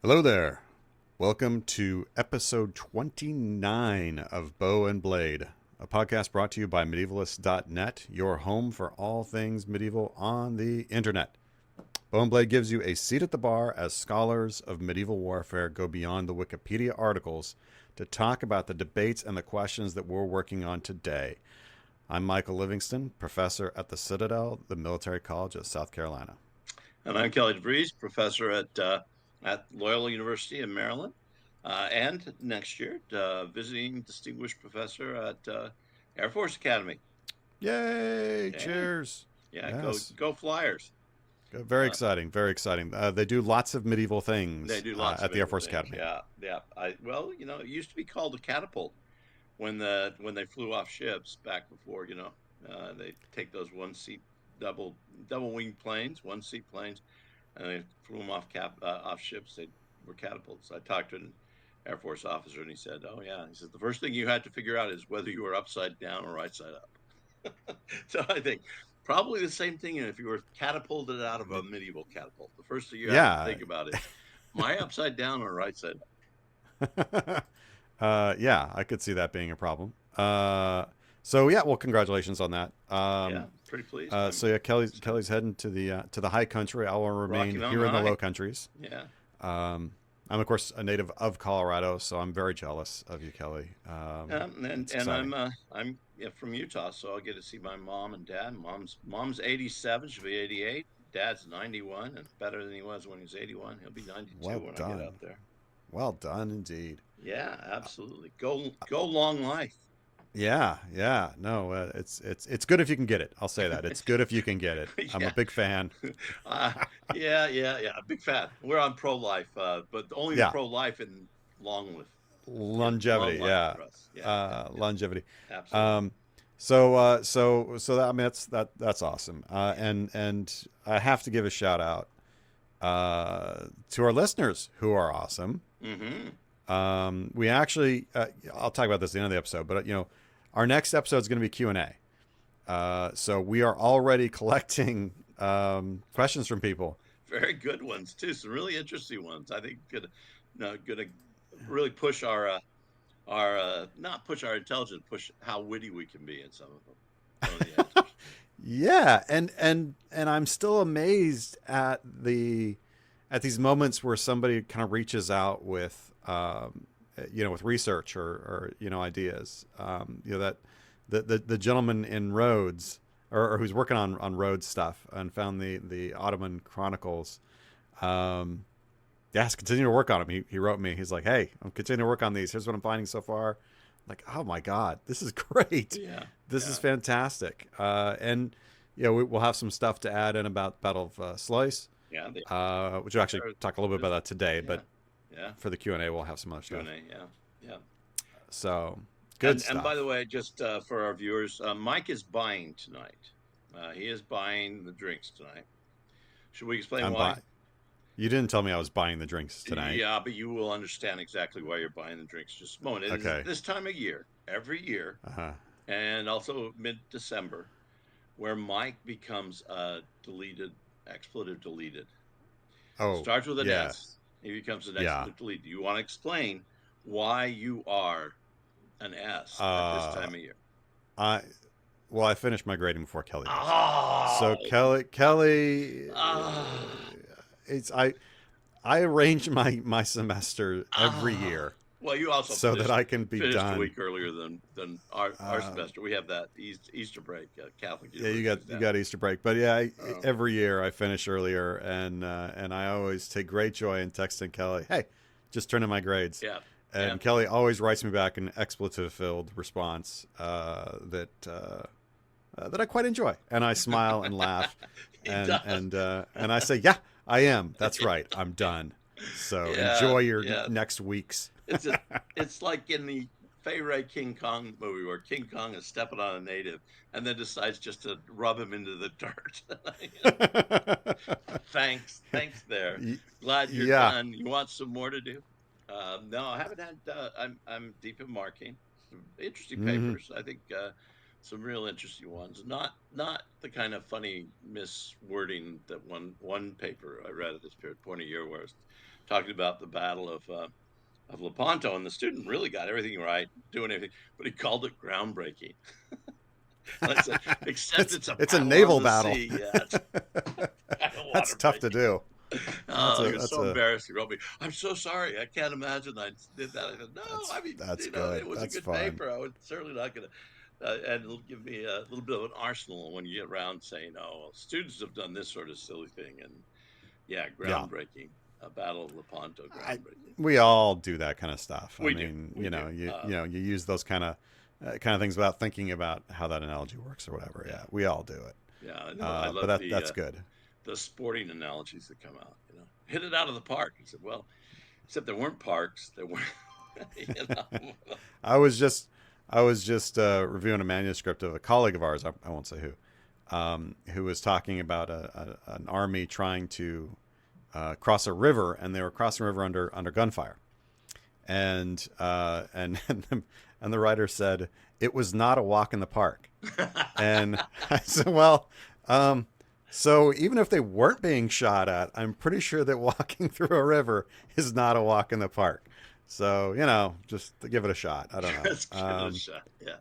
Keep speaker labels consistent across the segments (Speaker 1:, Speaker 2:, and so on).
Speaker 1: Hello there. Welcome to episode 29 of Bow and Blade, a podcast brought to you by medievalists.net, your home for all things medieval on the internet. Bow and Blade gives you a seat at the bar as scholars of medieval warfare go beyond the Wikipedia articles to talk about the debates and the questions that we're working on today. I'm Michael Livingston, professor at the Citadel, the military college of South Carolina.
Speaker 2: And I'm Kelly DeVries, professor at Loyola University in Maryland, and next year, visiting distinguished professor at Air Force Academy.
Speaker 1: Yay!
Speaker 2: Yeah.
Speaker 1: Cheers!
Speaker 2: Yeah,
Speaker 1: Yes.
Speaker 2: go Flyers.
Speaker 1: Very exciting, very exciting. They do lots of medieval things
Speaker 2: They do lots
Speaker 1: at
Speaker 2: of
Speaker 1: the Air Force
Speaker 2: things.
Speaker 1: Academy.
Speaker 2: Yeah. It used to be called a catapult when they flew off ships back before. They take those one-seat double wing planes, one-seat planes, and they flew them off ships. They were catapults. I talked to an Air Force officer, and he said, "Oh yeah," he said, "the first thing you had to figure out is whether you were upside down or right side up." So I think probably the same thing if you were catapulted out of a medieval catapult. The first thing you have to think about is, am I upside down or right side
Speaker 1: up? Yeah, I could see that being a problem. Well, congratulations on that.
Speaker 2: Yeah, pretty pleased.
Speaker 1: Kelly's heading to the high country. I will remain here in the Low Countries.
Speaker 2: Yeah.
Speaker 1: I'm of course a native of Colorado, so I'm very jealous of you, Kelly.
Speaker 2: I'm from Utah, so I'll get to see my mom and dad. Mom's 87, she'll be 88. Dad's 91, and better than he was when he was 81. He'll be 92 when I get out there.
Speaker 1: Well done, indeed.
Speaker 2: Yeah, absolutely. Go long life.
Speaker 1: Yeah. No, it's good if you can get it. I'll say that. It's good if you can get it.
Speaker 2: Yeah.
Speaker 1: I'm a big fan.
Speaker 2: Yeah. A big fan. We're on pro-life, but only pro-life and long life.
Speaker 1: Longevity,
Speaker 2: yeah.
Speaker 1: Longevity.
Speaker 2: Absolutely.
Speaker 1: That's awesome. And I have to give a shout out to our listeners who are awesome.
Speaker 2: Mm-hmm.
Speaker 1: We actually, I'll talk about this at the end of the episode, but our next episode is going to be Q&A. So we are already collecting questions from people.
Speaker 2: Very good ones too. Some really interesting ones. I think gonna really push our not push our intelligence, push how witty we can be in some of them.
Speaker 1: Yeah, and I'm still amazed at these moments where somebody kind of reaches out with with research or ideas. That the gentleman in Rhodes or who's working on Rhodes stuff and found the Ottoman Chronicles. Yes, continue to work on them. He wrote me. He's like, "Hey, I'm continuing to work on these. Here's what I'm finding so far." I'm like, oh my God, this is great.
Speaker 2: Yeah,
Speaker 1: this is fantastic. And we'll have some stuff to add in about Battle of Sluys.
Speaker 2: Yeah,
Speaker 1: which we'll actually talk a little bit about that today. But
Speaker 2: yeah,
Speaker 1: for the Q&A, we'll have some other stuff.
Speaker 2: Yeah.
Speaker 1: So good stuff.
Speaker 2: And by the way, just for our viewers, Mike is buying tonight. He is buying the drinks tonight. Should we explain why?
Speaker 1: You didn't tell me I was buying the drinks tonight.
Speaker 2: Yeah, but you will understand exactly why you're buying the drinks. Just a moment. It is this time of year, every year, and also mid-December, where Mike becomes expletive deleted.
Speaker 1: Oh,
Speaker 2: starts with an S. He becomes an expletive deleted. You want to explain why you are an S at this time of year?
Speaker 1: I finished my grading before Kelly does.
Speaker 2: Oh.
Speaker 1: So Kelly. I arrange my semester every year.
Speaker 2: Well, you also
Speaker 1: so that I can be done
Speaker 2: a week earlier than our semester. We have that Easter break, Catholic.
Speaker 1: Yeah, you got Easter break, but every year I finish earlier, and I always take great joy in texting Kelly, "Hey, just turn in my grades."
Speaker 2: Yeah.
Speaker 1: And Kelly always writes me back an expletive-filled response that I quite enjoy, and I smile and laugh, and I say, "Yeah, I am. That's right. I'm done. So enjoy your next weeks."
Speaker 2: It's like in the Fay Ray King Kong movie where King Kong is stepping on a native and then decides just to rub him into the dirt. Thanks there. Glad you're done. You want some more to do? No, I haven't had. I'm deep in marking. Some interesting papers. I think some real interesting ones. Not the kind of funny miswording that one paper I read at this period, Point of Year, where it's talking about the Battle of Lepanto, and the student really got everything right, doing everything, but he called it groundbreaking. And I said, except it's a
Speaker 1: it's a
Speaker 2: battle on
Speaker 1: naval
Speaker 2: the
Speaker 1: battle.
Speaker 2: sea. Yeah, it's kind of
Speaker 1: That's
Speaker 2: water
Speaker 1: tough to
Speaker 2: breaking.
Speaker 1: do.
Speaker 2: Oh, he was so embarrassed. He wrote me, "I'm so sorry. I can't imagine I did that." I said, "No, I mean,
Speaker 1: that's
Speaker 2: it
Speaker 1: good.
Speaker 2: was a
Speaker 1: That's
Speaker 2: good
Speaker 1: fine.
Speaker 2: paper. I was certainly not going to." And it'll give me a little bit of an arsenal when you get around saying, "Oh, well, students have done this sort of silly thing," and yeah,
Speaker 1: Yeah.
Speaker 2: groundbreaking. A Battle of Lepanto,
Speaker 1: I
Speaker 2: groundbreaking.
Speaker 1: we all do that kind of stuff. I
Speaker 2: We do,
Speaker 1: mean,
Speaker 2: we do.
Speaker 1: you use those kind of things without thinking about how that analogy works or whatever.
Speaker 2: Yeah,
Speaker 1: Yeah, we all do it.
Speaker 2: yeah. No, I
Speaker 1: But
Speaker 2: love
Speaker 1: that's good.
Speaker 2: the sporting analogies that come out. Hit it out of the park. He said, "Well, except there weren't parks. There weren't." you know.
Speaker 1: I was just reviewing a manuscript of a colleague of ours. I won't say who was talking about an army trying to cross a river, and they were crossing a river under gunfire, and and the writer said it was not a walk in the park, and I said, well, so even if they weren't being shot at, I'm pretty sure that walking through a river is not a walk in the park. So just to give it a shot. I don't
Speaker 2: Let's give it a
Speaker 1: know.
Speaker 2: shot. Yeah.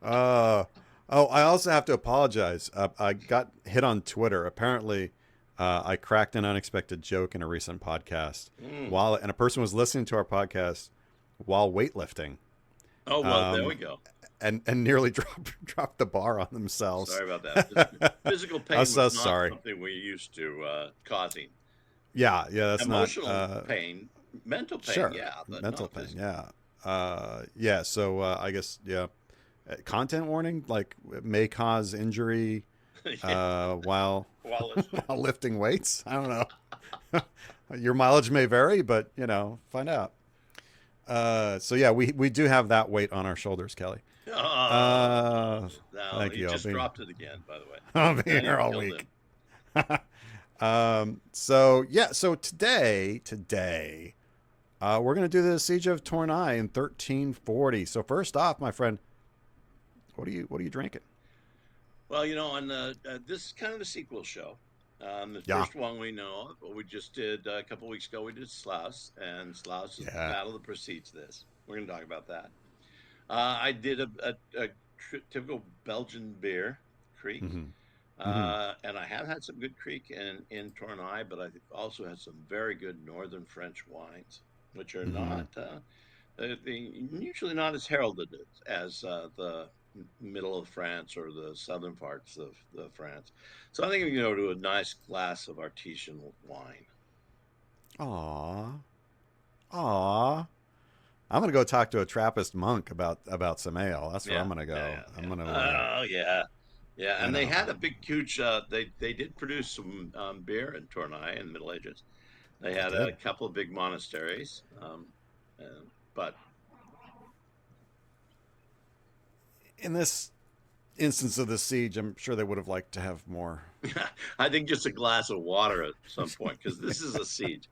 Speaker 1: Uh, oh, I also have to apologize. I got hit on Twitter. Apparently, I cracked an unexpected joke in a recent podcast
Speaker 2: Mm.
Speaker 1: and a person was listening to our podcast while weightlifting,
Speaker 2: Oh well, there we
Speaker 1: um,
Speaker 2: go.
Speaker 1: and nearly dropped the bar on themselves.
Speaker 2: Sorry about that. Physical
Speaker 1: I'm
Speaker 2: pain
Speaker 1: so
Speaker 2: was not
Speaker 1: sorry.
Speaker 2: something we used to causing.
Speaker 1: Yeah, that's not
Speaker 2: Emotional pain, mental pain,
Speaker 1: sure.
Speaker 2: yeah, but
Speaker 1: Mental
Speaker 2: not
Speaker 1: pain,
Speaker 2: physical.
Speaker 1: yeah. Yeah, so I guess yeah. Content warning, like it may cause injury
Speaker 2: Yeah,
Speaker 1: while
Speaker 2: while listening.
Speaker 1: while lifting weights. I don't know. Your mileage may vary, but find out. So yeah, we do have that weight on our shoulders, Kelly.
Speaker 2: Oh,
Speaker 1: Uh,
Speaker 2: no,
Speaker 1: Thank
Speaker 2: he
Speaker 1: you.
Speaker 2: just dropped it again, by the way.
Speaker 1: I'll be
Speaker 2: Now
Speaker 1: here
Speaker 2: you've
Speaker 1: all
Speaker 2: killed him.
Speaker 1: week. So yeah, so today, we're gonna do the Siege of Tournai in 1340. So first off, my friend, what are you drinking?
Speaker 2: Well, on this is kind of the sequel show. The
Speaker 1: Yeah,
Speaker 2: first one we know of, we just did a couple weeks ago. We did Sluys, and Sluys is the
Speaker 1: yeah.
Speaker 2: battle that precedes this. We're going to talk about that. I did a typical Belgian beer, Creek,
Speaker 1: Mm-hmm. Mm-hmm.
Speaker 2: and I have had some good Creek in Tournai, but I also had some very good Northern French wines, which are
Speaker 1: Mm-hmm.
Speaker 2: not usually not as heralded as the middle of France or the southern parts of the France. So I think we can go to a nice glass of artesian wine.
Speaker 1: Aw, aw. I'm gonna go talk to a Trappist monk about some ale. That's where
Speaker 2: Yeah,
Speaker 1: I'm gonna
Speaker 2: yeah,
Speaker 1: go.
Speaker 2: yeah,
Speaker 1: I'm
Speaker 2: yeah.
Speaker 1: gonna,
Speaker 2: Oh, yeah, yeah.
Speaker 1: you
Speaker 2: And they
Speaker 1: know,
Speaker 2: had a big, huge. They did produce some beer in Tournai in the Middle Ages. They
Speaker 1: they
Speaker 2: had a
Speaker 1: did.
Speaker 2: couple of big monasteries, but
Speaker 1: In this instance of the siege, I'm sure they would have liked to have more.
Speaker 2: I think just a glass of water at some point because this is a siege.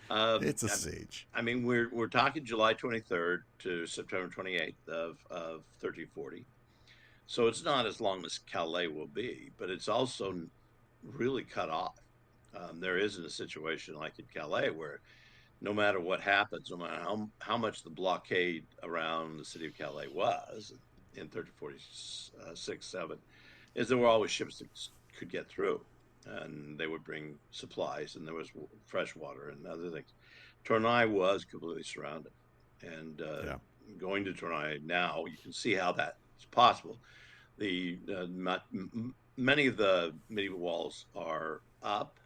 Speaker 2: Um,
Speaker 1: It's a
Speaker 2: I,
Speaker 1: siege.
Speaker 2: I mean, we're talking July 23rd to September 28th of 1340. So it's not as long as Calais will be, but it's also really cut off. There isn't a situation like in Calais where no matter what happens, no matter how much the blockade around the city of Calais was in 1346, 7, is there were always ships that could get through and they would bring supplies and there was fresh water and other things. Tournai was completely surrounded. And
Speaker 1: Yeah.
Speaker 2: going to Tournai now, you can see how that's possible. The Many of the medieval walls are up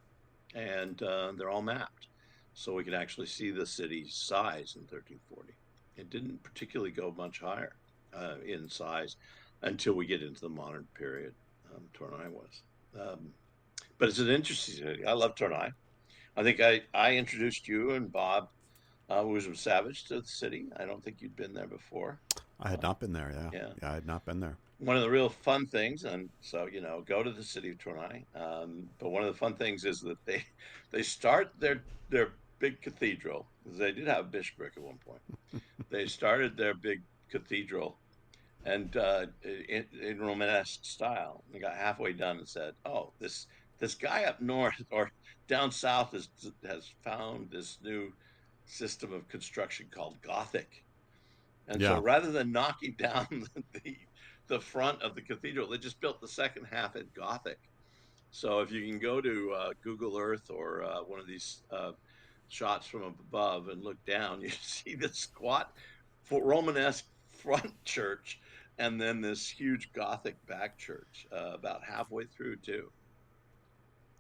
Speaker 2: and they're all mapped, so we can actually see the city's size in 1340. It didn't particularly go much higher in size until we get into the modern period. Tournai was, um, but it's an interesting city. I love Tournai. I think I introduced you and Bob Wisdom Savage to the city. I don't think you'd been there before.
Speaker 1: I had not been there. Yeah,
Speaker 2: Yeah,
Speaker 1: yeah, I had not been there.
Speaker 2: one of the real fun things, and so go to the city of Tournai. But one of the fun things is that they start their big cathedral because they did have a bishopric at one point. They started their big cathedral and in Romanesque style. They got halfway done and said, "Oh, this guy up north or down south has found this new system of construction called Gothic." And so
Speaker 1: Yeah.
Speaker 2: rather than knocking down the front of the cathedral, they just built the second half in Gothic. So if you can go to Google Earth or one of these shots from above and look down, you see this squat Romanesque front church and then this huge Gothic back church about halfway through too.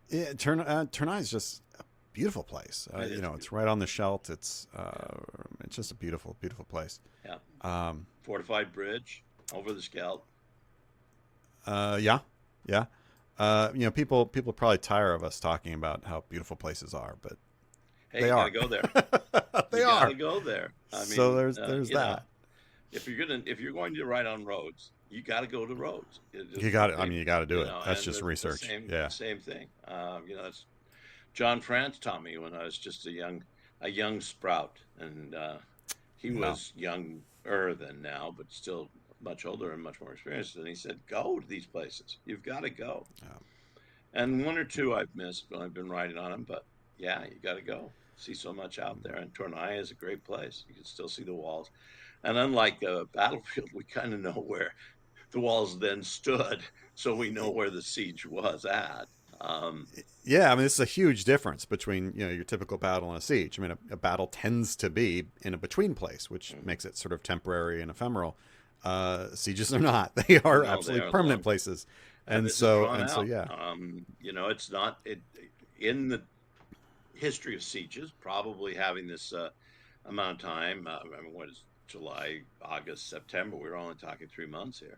Speaker 1: Yeah, Tournai is just a beautiful place.
Speaker 2: It is
Speaker 1: It's
Speaker 2: beautiful.
Speaker 1: right on the Scheldt.
Speaker 2: Yeah,
Speaker 1: It's just a beautiful, beautiful place.
Speaker 2: yeah.
Speaker 1: Um,
Speaker 2: Fortified bridge over the Scheldt.
Speaker 1: yeah, yeah. People probably tire of us talking about how beautiful places are, but
Speaker 2: Hey,
Speaker 1: they
Speaker 2: you got to
Speaker 1: are.
Speaker 2: go there.
Speaker 1: They
Speaker 2: You got to
Speaker 1: are.
Speaker 2: go there. I
Speaker 1: So
Speaker 2: mean,
Speaker 1: there's that.
Speaker 2: if you're going to ride on roads, you got to go to roads.
Speaker 1: You got it. I mean, you got to do
Speaker 2: You
Speaker 1: it.
Speaker 2: know,
Speaker 1: That's
Speaker 2: and
Speaker 1: just
Speaker 2: the
Speaker 1: research. Yeah.
Speaker 2: same thing. That's John France taught me when I was just a young sprout, and he
Speaker 1: Yeah.
Speaker 2: was younger than now, but still much older and much more experienced. And he said, "Go to these places. You've got to go."
Speaker 1: Yeah.
Speaker 2: And one or two I've missed when I've been riding on them, but yeah, you got to go. See so much out there, and Tournai is a great place. You can still see the walls, and unlike a battlefield, we kind of know where the walls then stood, so we know where the siege was at. Um,
Speaker 1: Yeah, I mean, this is a huge difference between your typical battle and a siege. I mean, a battle tends to be in a between place, which makes it sort of temporary and ephemeral. Sieges are not; they are
Speaker 2: no, they
Speaker 1: absolutely
Speaker 2: are
Speaker 1: permanent
Speaker 2: long,
Speaker 1: places,
Speaker 2: and
Speaker 1: and
Speaker 2: this is
Speaker 1: so
Speaker 2: drawn out.
Speaker 1: yeah,
Speaker 2: It's not it in the history of sieges, probably having this amount of time. I mean, what is July, August, September? We're only talking 3 months here.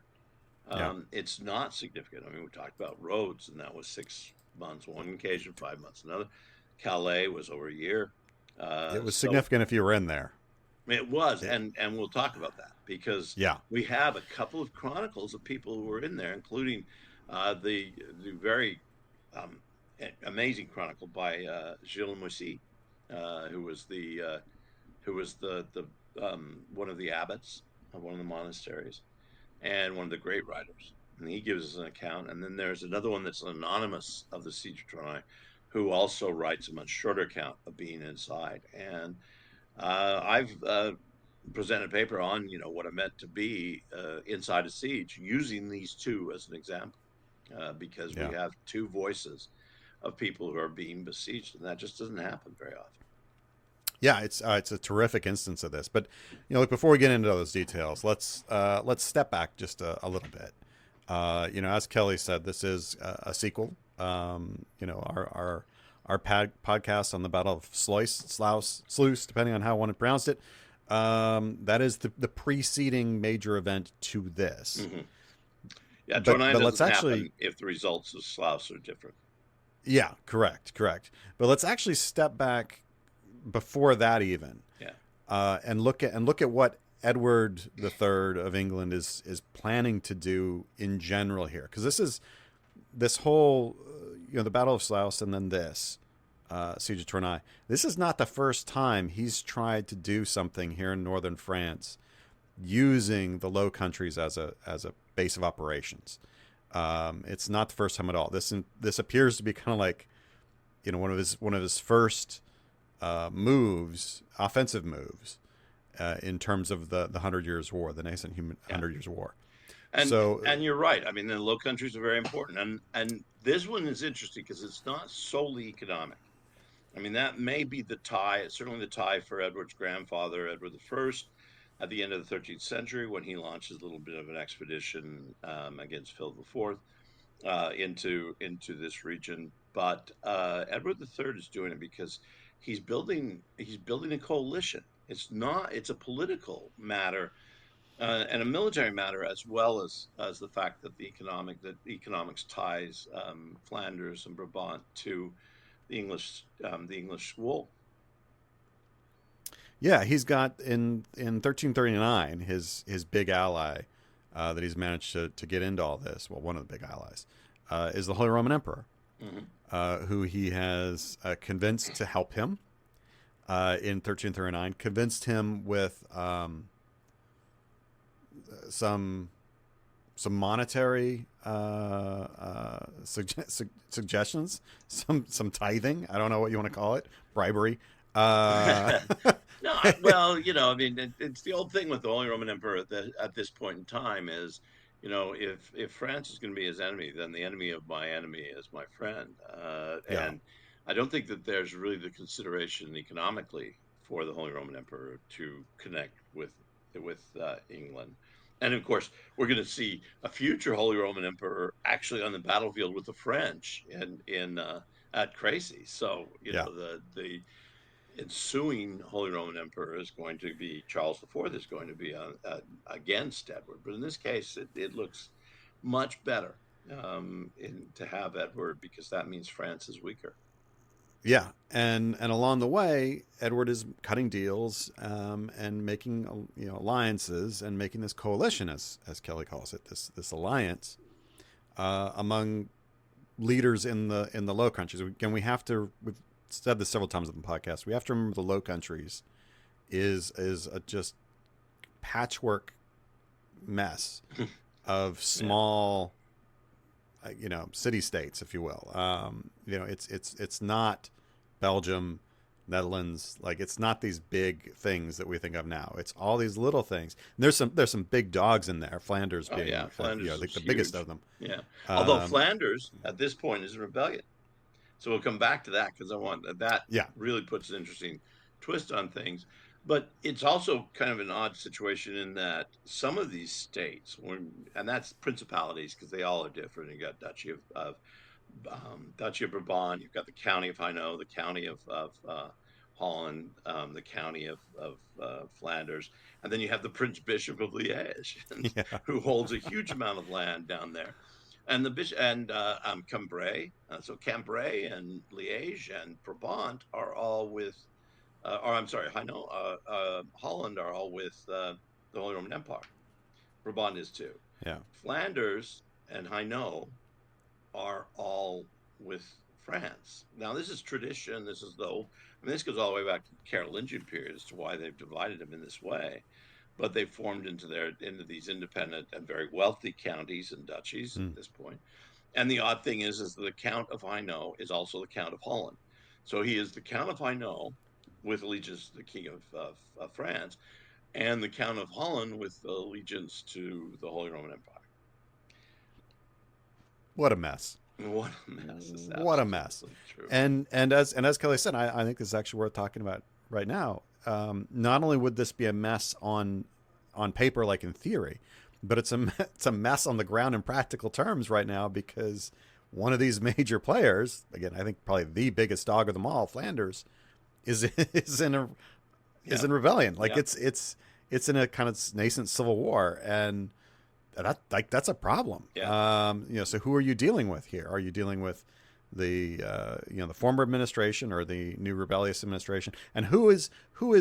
Speaker 1: yeah.
Speaker 2: It's not significant. I mean, we talked about Rhodes, and that was 6 months. One occasion, 5 months. Another, Calais was over a year.
Speaker 1: It was
Speaker 2: So
Speaker 1: significant if you were in there.
Speaker 2: it was,
Speaker 1: It,
Speaker 2: and we'll talk about that because
Speaker 1: yeah,
Speaker 2: we have a couple of chronicles of people who were in there, including the very um, amazing chronicle by Gilles Moissy, who was the one of the abbots of one of the monasteries and one of the great writers. And he gives us an account. And then there's another one that's anonymous of the siege of Tournai, who also writes a much shorter account of being inside. And I've presented a paper on what it meant to be inside a siege using these two as an example, because we
Speaker 1: yeah.
Speaker 2: have two voices of people who are being besieged, and that just doesn't happen very often.
Speaker 1: Yeah, it's a terrific instance of this. But look, before we get into those details, let's step back just a little bit. As Kelly said, this is a sequel. Our podcast on the Battle of Sluys, depending on how one pronounced it. That is the preceding major event to this.
Speaker 2: Mm-hmm. Yeah,
Speaker 1: But
Speaker 2: Tournai
Speaker 1: let's
Speaker 2: doesn't
Speaker 1: actually,
Speaker 2: happen if the results of Sluys are different.
Speaker 1: yeah, correct. But let's actually step back before that even.
Speaker 2: Yeah.
Speaker 1: And look at what Edward III of England is planning to do in general here, because this whole the Battle of Sluys and then this siege of Tournai. This is not the first time he's tried to do something here in northern France using the Low Countries as a base of operations. It's not the first time at all. This appears to be kind of like one of his first moves, offensive moves, in terms of the 100 Years' War, the nascent 100 Years' War.
Speaker 2: And you're right. I mean, the Low Countries are very important, and this one is interesting because it's not solely economic. I mean, that may be the tie. It's certainly the tie for Edward's grandfather, Edward I, at the end of the 13th century, when he launches a little bit of an expedition against Philip IV into this region. But Edward III is doing it because he's building a coalition. It's a political matter and a military matter, as well as the fact that the economics ties Flanders and Brabant to the English wool.
Speaker 1: Yeah, he's got in 1339 his big ally that he's managed to get into all this. Well, one of the big allies is the Holy Roman Emperor, who he has convinced to help him in 1339. Convinced him with some monetary suggestions, some tithing. I don't know what you want to call it, bribery. Uh,
Speaker 2: No, well, I mean, it's the old thing with the Holy Roman Emperor at this point in time is, if France is going to be his enemy, then the enemy of my enemy is my friend.
Speaker 1: yeah,
Speaker 2: And I don't think that there's really the consideration economically for the Holy Roman Emperor to connect with England. And of course, we're going to see a future Holy Roman Emperor actually on the battlefield with the French in at Crécy. So,
Speaker 1: yeah.
Speaker 2: the ensuing Holy Roman Emperor is going to be Charles IV is going to be against Edward, but in this case, it looks much better to have Edward because that means France is weaker.
Speaker 1: Yeah, and along the way, Edward is cutting deals and making alliances and making this coalition, as Kelly calls it, this alliance among leaders in the Low Countries. Again, we've said this several times on the podcast. We have to remember the Low Countries is a just patchwork mess of
Speaker 2: Yeah.
Speaker 1: small city states, if you will. It's not Belgium, Netherlands. Like, it's not these big things that we think of now. It's all these little things. And there's some big dogs in there. Flanders
Speaker 2: Oh yeah,
Speaker 1: being
Speaker 2: Flanders
Speaker 1: like
Speaker 2: is
Speaker 1: the biggest
Speaker 2: huge.
Speaker 1: of them.
Speaker 2: Yeah, although
Speaker 1: Um,
Speaker 2: Flanders at this point is in rebellion. So we'll come back to that because I want that
Speaker 1: yeah,
Speaker 2: really puts an interesting twist on things. But it's also kind of an odd situation in that some of these states, and that's principalities because they all are different. You got Duchy of Brabant, you've got the county of Hainaut, the county of Holland, the county of Flanders, and then you have the Prince Bishop of Liège,
Speaker 1: yeah,
Speaker 2: who holds a huge amount of land down there and the bishop and Cambrai. So Cambrai and Liège and Brabant are all with, or I'm sorry, Hainaut, Holland are all with the Holy Roman Empire. Brabant is too.
Speaker 1: yeah.
Speaker 2: Flanders and Hainaut are all with France. Now, this is tradition. This is the old, I mean, this goes all the way back to the Carolingian period as to why they've divided them in this way. But they formed into these independent and very wealthy counties and duchies at
Speaker 1: Mm.
Speaker 2: this point. And the odd thing is the Count of Hainaut is also the Count of Holland. So he is the Count of Hainaut with allegiance to the King of France, and the Count of Holland with allegiance to the Holy Roman Empire.
Speaker 1: What a mess.
Speaker 2: What a mess! Is
Speaker 1: What a mess.
Speaker 2: absolutely true.
Speaker 1: And as Kelly said, I think this is actually worth talking about right now. Not only would this be a mess on paper, like in theory, but it's a mess on the ground in practical terms right now because one of these major players, again, I think probably the biggest dog of them all, Flanders, is is in a is
Speaker 2: Yeah,
Speaker 1: in rebellion. Like,
Speaker 2: yeah,
Speaker 1: it's in a kind of nascent civil war, and that's a problem.
Speaker 2: yeah.
Speaker 1: So who are you dealing with here? Are you dealing with the former administration or the new rebellious administration? And who is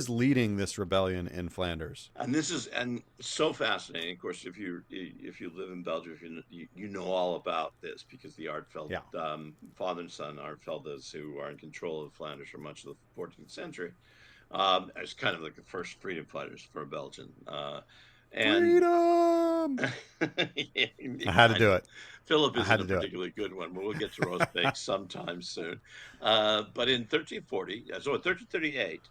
Speaker 1: leading this rebellion in Flanders?
Speaker 2: And this is and so fascinating. Of course, if you live in Belgium, you know all about this because the Artfeld
Speaker 1: Yeah,
Speaker 2: father and son Artfeldas, who are in control of Flanders for much of the 14th century, as kind of like the first freedom fighters for Belgium. And
Speaker 1: freedom. I had to
Speaker 2: I
Speaker 1: do
Speaker 2: know
Speaker 1: it.
Speaker 2: Philip
Speaker 1: I had
Speaker 2: isn't
Speaker 1: to
Speaker 2: a
Speaker 1: do it.
Speaker 2: particularly good one, but we'll get to roast bakes sometime soon. But in 1340, so in 1338,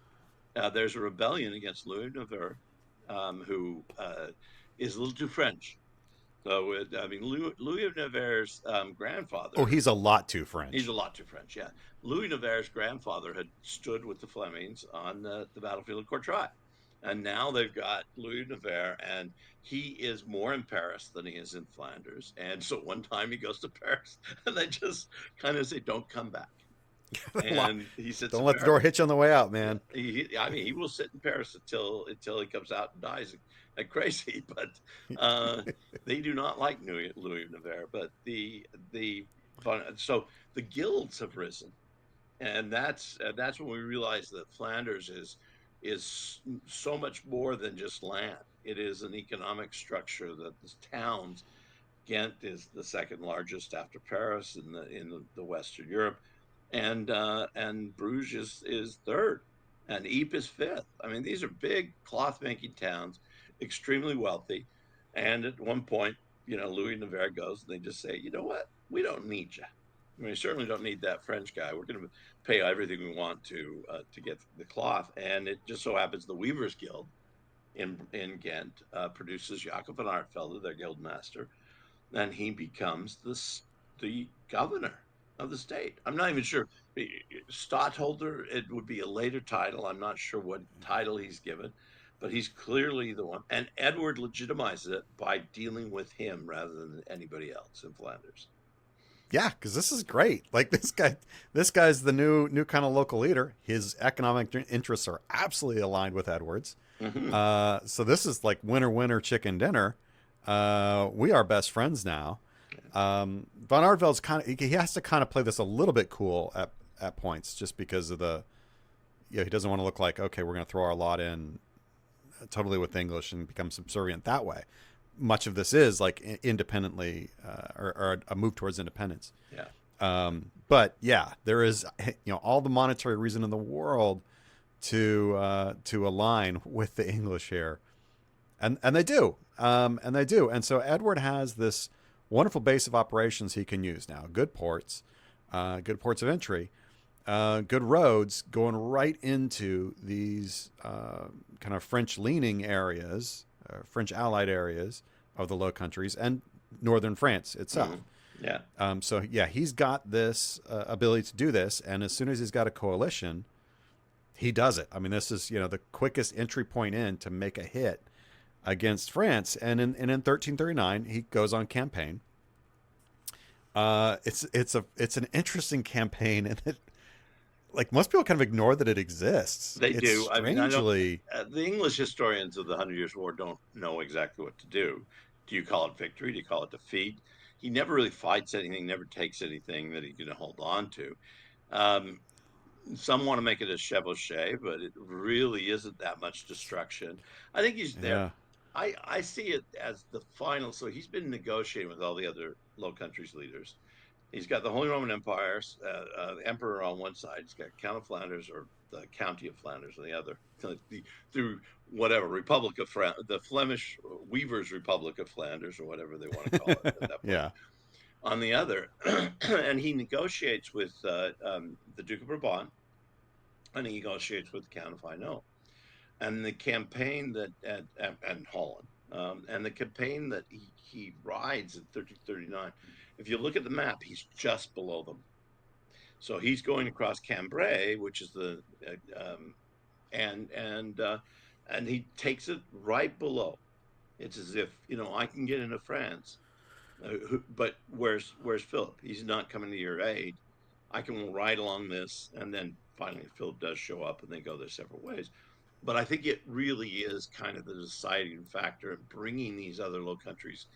Speaker 2: there's a rebellion against Louis of Nevers, who is a little too French. So, I mean, Louis of Nevers'
Speaker 1: Oh,
Speaker 2: grandfather,
Speaker 1: he's a lot too
Speaker 2: he's a
Speaker 1: French.
Speaker 2: lot too French, yeah. Louis Nevers' grandfather had stood with the Flemings on the battlefield of Courtrai. And now they've got Louis Nevers, and he is more in Paris than he is in Flanders. And so one time he goes to Paris, and they just kind of say, "Don't come back." And he sits
Speaker 1: Don't
Speaker 2: in
Speaker 1: let the door
Speaker 2: Paris.
Speaker 1: hit you on the way out,
Speaker 2: Yeah,
Speaker 1: man.
Speaker 2: I mean, he will sit in Paris until he comes out and dies like crazy. But uh, they do not like Louis Nevers. But the so the guilds have risen, and that's when we realize that Flanders is so much more than just land. It is an economic structure that the towns. Ghent is the second largest after Paris in the Western Europe, and Bruges is third, and Ypres is fifth. I mean, these are big cloth making towns, extremely wealthy, And at one point, Louis Nevers goes, and they just say, you know what? We don't need you. I mean, we certainly don't need that French guy. We're going to pay everything we want to get the cloth. And it just so happens the Weavers Guild in Ghent produces Jacob van Artevelde, their guild master, and he becomes the governor of the state. I'm not even sure. Stadtholder, it would be a later title. I'm not sure what title he's given, but he's clearly the one. And Edward legitimizes it by dealing with him rather than anybody else in Flanders.
Speaker 1: Yeah, because this is great. Like this guy's the new kind of local leader. His economic interests are absolutely aligned with Edward's.
Speaker 2: Mm-hmm.
Speaker 1: So this is like winner chicken dinner. We are best friends now. Von Artveld's he has to kind of play this a little bit cool at points, just because of he doesn't want to look like, okay, we're going to throw our lot in totally with English and become subservient that way. Much of this is like independently or a move towards independence.
Speaker 2: Yeah.
Speaker 1: But yeah, there is all the monetary reason in the world to align with the English here, and they do, and so Edward has this wonderful base of operations he can use now. Good ports of entry, good roads going right into these kind of French-leaning areas, French allied areas of the Low Countries and northern France itself.
Speaker 2: Mm-hmm. Yeah.
Speaker 1: So yeah, he's got this ability to do this, and as soon as he's got a coalition, he does it. I mean, this is the quickest entry point in to make a hit against France. And in 1339, he goes on campaign. It's an interesting campaign, and like most people kind of ignore that it exists.
Speaker 2: They do.
Speaker 1: Strangely,
Speaker 2: I mean, the English historians of the 100 Years' War don't know exactly what to do. Do you call it victory? Do you call it defeat? He never really fights anything, never takes anything that he can hold on to. Some want to make it a chevauchée, but it really isn't that much destruction. I think he's there.
Speaker 1: yeah,
Speaker 2: I see it as the final. So he's been negotiating with all the other Low Countries leaders. He's got the Holy Roman Empire, the Emperor on one side. He's got Count of Flanders or the County of Flanders on the other. Through whatever Republic of the Flemish Weavers Republic of Flanders or whatever they want to call it at that point.
Speaker 1: yeah,
Speaker 2: On the other, and he negotiates with the Duke of Brabant, and he negotiates with the Count of Hainaut, and the campaign that and Holland, and the campaign that he rides in 1339. If you look at the map, he's just below them. So he's going across Cambrai, which is the and he takes it right below. It's as if I can get into France. But where's Philip? He's not coming to your aid. I can ride along this, and then finally Philip does show up, and they go their separate ways. But I think it really is kind of the deciding factor in bringing these other Low Countries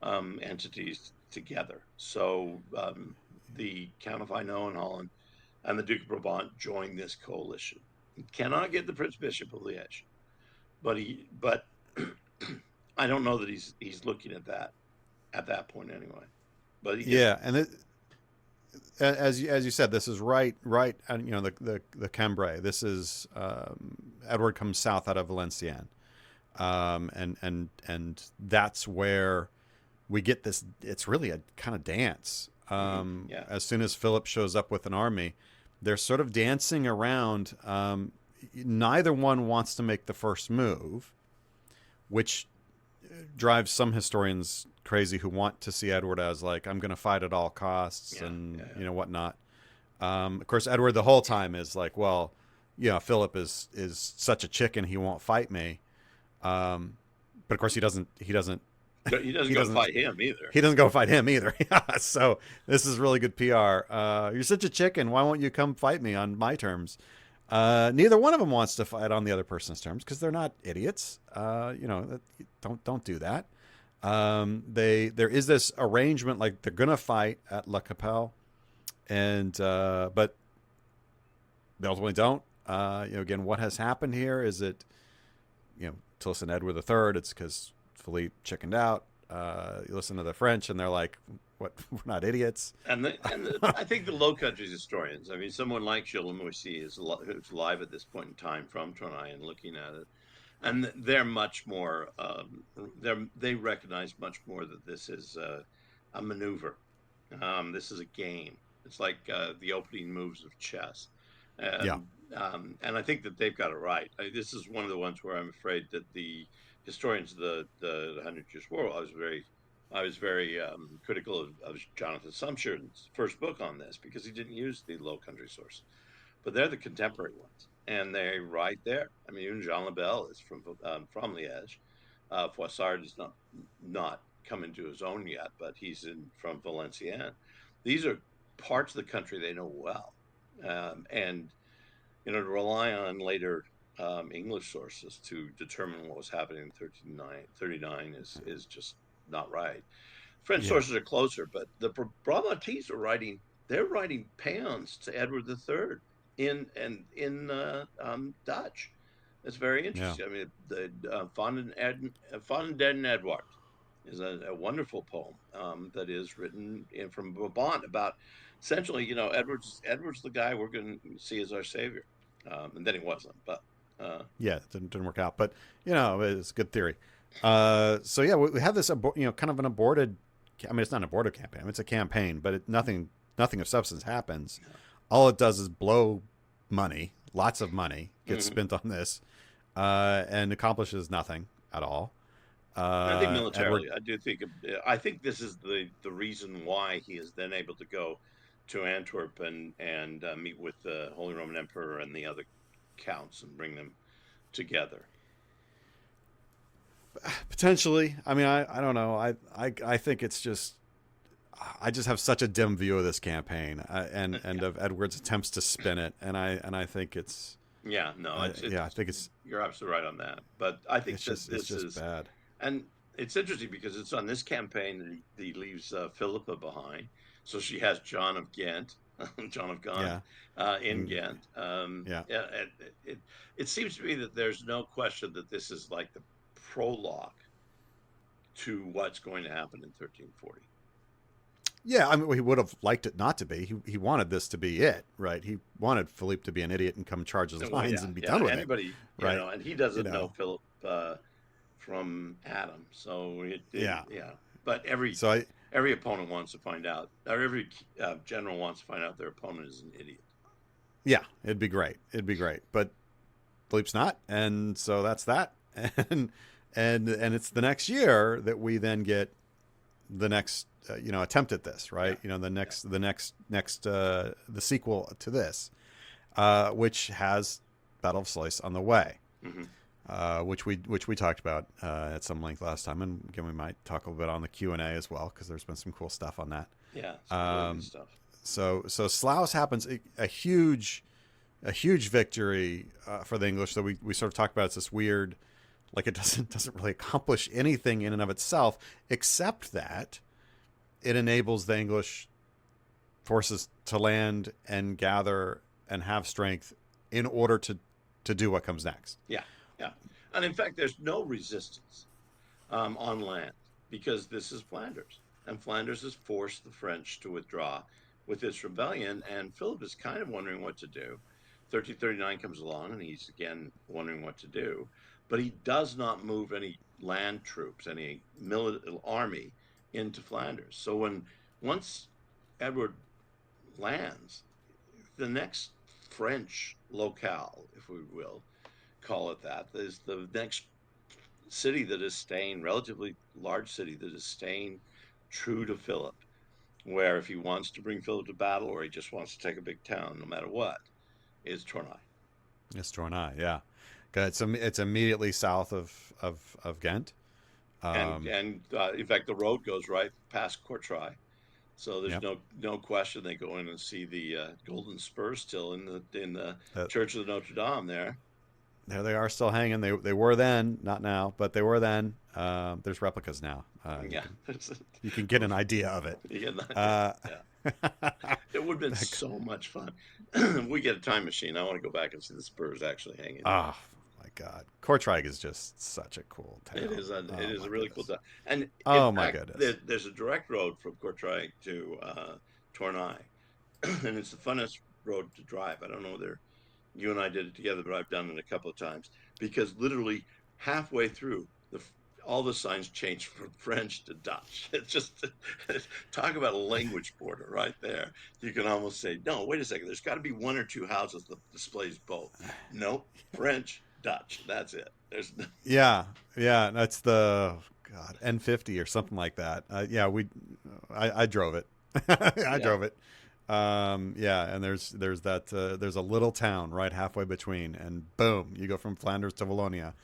Speaker 2: entities together. So the Count of Hainaut in Holland and the Duke of Brabant join this coalition. He cannot get the Prince Bishop of Liège, but I don't know that he's looking at that point anyway. But
Speaker 1: yeah, and as you said, this is right, and the Cambrai. This is Edward comes south out of Valenciennes, and that's where we get this. It's really a kind of dance.
Speaker 2: Yeah.
Speaker 1: As soon as Philip shows up with an army, they're sort of dancing around. Neither one wants to make the first move, which drives some historians crazy who want to see Edward as like, I'm going to fight at all costs and whatnot. Of course, Edward the whole time is like, well, Philip is such a chicken, he won't fight me. But of course he doesn't
Speaker 2: go fight him either.
Speaker 1: He doesn't go fight him either. So this is really good PR. You're such a chicken. Why won't you come fight me on my terms? Neither one of them wants to fight on the other person's terms because they're not idiots. Don't do that. There is this arrangement, like they're gonna fight at La Capelle, and but they ultimately don't. Again, what has happened here is it, Tillis and Edward III. It's because Philippe chickened out. You listen to the French, and they're like, "What? We're not idiots."
Speaker 2: And I think the Low Countries historians, I mean, someone like Gilles Moissy is alive at this point in time from Tournai and looking at it. And they're much more. They recognize much more that this is a maneuver. This is a game. It's like the opening moves of chess,
Speaker 1: Yeah.
Speaker 2: and I think that they've got it right. This is one of the ones where I'm afraid that the historians of the Hundred Years' War. I was very critical of Jonathan Sumsher's first book on this because he didn't use the Low Country source, but they're the contemporary ones, and they're right there. I mean, even Jean Lebel is from Liège. Froissart is not come into his own yet, but he's from Valenciennes. These are parts of the country they know well, and to rely on later English sources to determine what was happening in 1339 is just not right. French
Speaker 1: Yeah.
Speaker 2: sources are closer, but the Brabantes are writing. They're writing paeans to Edward III in Dutch. It's very
Speaker 1: Yeah.
Speaker 2: interesting. I mean, the Fondenden Edward is a wonderful poem that is written from Brabant about essentially, Edward's the guy we're going to see as our savior, and then he wasn't, but
Speaker 1: Yeah, it didn't work out, but it's a good theory. So yeah, we have this kind of an aborted. I mean, it's not an aborted campaign. I mean, it's a campaign, but nothing of substance happens. All it does is blow money. Lots of money gets spent on this, and accomplishes nothing at all.
Speaker 2: I think militarily,
Speaker 1: Edward,
Speaker 2: I think this is the reason why he is then able to go to Antwerp and meet with the Holy Roman Emperor and the other counts and bring them together.
Speaker 1: potentially. I mean, I don't know. I think it's just. I just have such a dim view of this campaign, and
Speaker 2: Yeah.
Speaker 1: of Edward's attempts to spin it, and I think it's.
Speaker 2: Yeah, no,
Speaker 1: I think it's
Speaker 2: you're absolutely right on that. But I think that
Speaker 1: it's
Speaker 2: this
Speaker 1: just
Speaker 2: is,
Speaker 1: bad.
Speaker 2: and it's interesting because it's on this campaign that he leaves Philippa behind, so she has John of Ghent, John of Gaunt,
Speaker 1: Yeah,
Speaker 2: in
Speaker 1: and
Speaker 2: Ghent.
Speaker 1: yeah,
Speaker 2: Yeah, it seems to me that there's no question that this is like the prologue to what's going to happen in 1340.
Speaker 1: yeah. I mean, he would have liked it not to be. He wanted this to be it, right? He wanted Philippe to be an idiot and come charge his
Speaker 2: Well,
Speaker 1: lines
Speaker 2: yeah,
Speaker 1: and be
Speaker 2: yeah.
Speaker 1: done with it,
Speaker 2: Anybody,
Speaker 1: right?
Speaker 2: and he
Speaker 1: You
Speaker 2: doesn't know
Speaker 1: know,
Speaker 2: Philip from Adam, so
Speaker 1: yeah.
Speaker 2: yeah. But
Speaker 1: So
Speaker 2: every opponent wants to find out, or every general wants to find out their opponent is an idiot.
Speaker 1: yeah, it'd be great. It'd be great, but Philippe's not, and so that's that. And it's the next year that we then get the next attempt at this,
Speaker 2: Yeah,
Speaker 1: right? The
Speaker 2: yeah.
Speaker 1: next the sequel to this, which has Battle of Sluys on the way,
Speaker 2: Hmm.
Speaker 1: which we talked about at some length last time, and again we might talk a little bit on the Q&A as well because there's been some cool stuff on that.
Speaker 2: Yeah, some really good
Speaker 1: Um,
Speaker 2: stuff.
Speaker 1: so Sluys happens, a huge victory for the English. So we sort of talked about it's this weird, like it doesn't really accomplish anything in and of itself except that it enables the English forces to land and gather and have strength in order to do what comes next.
Speaker 2: Yeah, yeah. And in fact, there's no resistance on land because this is Flanders, and Flanders has forced the French to withdraw with this rebellion, and Philip is kind of wondering what to do. 1339 comes along, and he's again wondering what to do, but he does not move any land troops, any military army into Flanders. So once Edward lands, the next French locale, if we will call it that, is the next city that is staying, relatively large city that is staying true to Philip, where if he wants to bring Philip to battle or he just wants to take a big town, no matter what, is Tournai.
Speaker 1: It's Tournai, yeah. It's immediately south of Ghent.
Speaker 2: And in fact, the road goes right past Courtrai. So there's
Speaker 1: Yep.
Speaker 2: no question they go in and see the golden spur still in the
Speaker 1: That
Speaker 2: Church of the Notre Dame there.
Speaker 1: There they are, still hanging. They were then, not now, but they were then. There's replicas now.
Speaker 2: Yeah,
Speaker 1: You can get an idea of it.
Speaker 2: yeah,
Speaker 1: Uh,
Speaker 2: yeah. It would have been so much fun. We get a time machine. I want to go back and see the Spurs actually hanging there.
Speaker 1: oh my God, Kortrijk is just such a cool town.
Speaker 2: It is
Speaker 1: My
Speaker 2: a really cool
Speaker 1: goodness.
Speaker 2: town. And in
Speaker 1: Oh my
Speaker 2: fact,
Speaker 1: goodness.
Speaker 2: there's a direct road from Courtrai to Tournai, and it's the funnest road to drive. I don't know whether you and I did it together, but I've done it a couple of times because literally halfway through, all the signs change from French to Dutch. It's just talk about a language border right there. You can almost say, no, wait a second. There's got to be one or two houses that displays both. Nope, French, Dutch. That's it. There's no...
Speaker 1: Yeah, yeah, that's the God N50 or something like that. Yeah, I drove it. I drove it. Yeah, and there's that there's a little town right halfway between, and boom, you go from Flanders to Wallonia.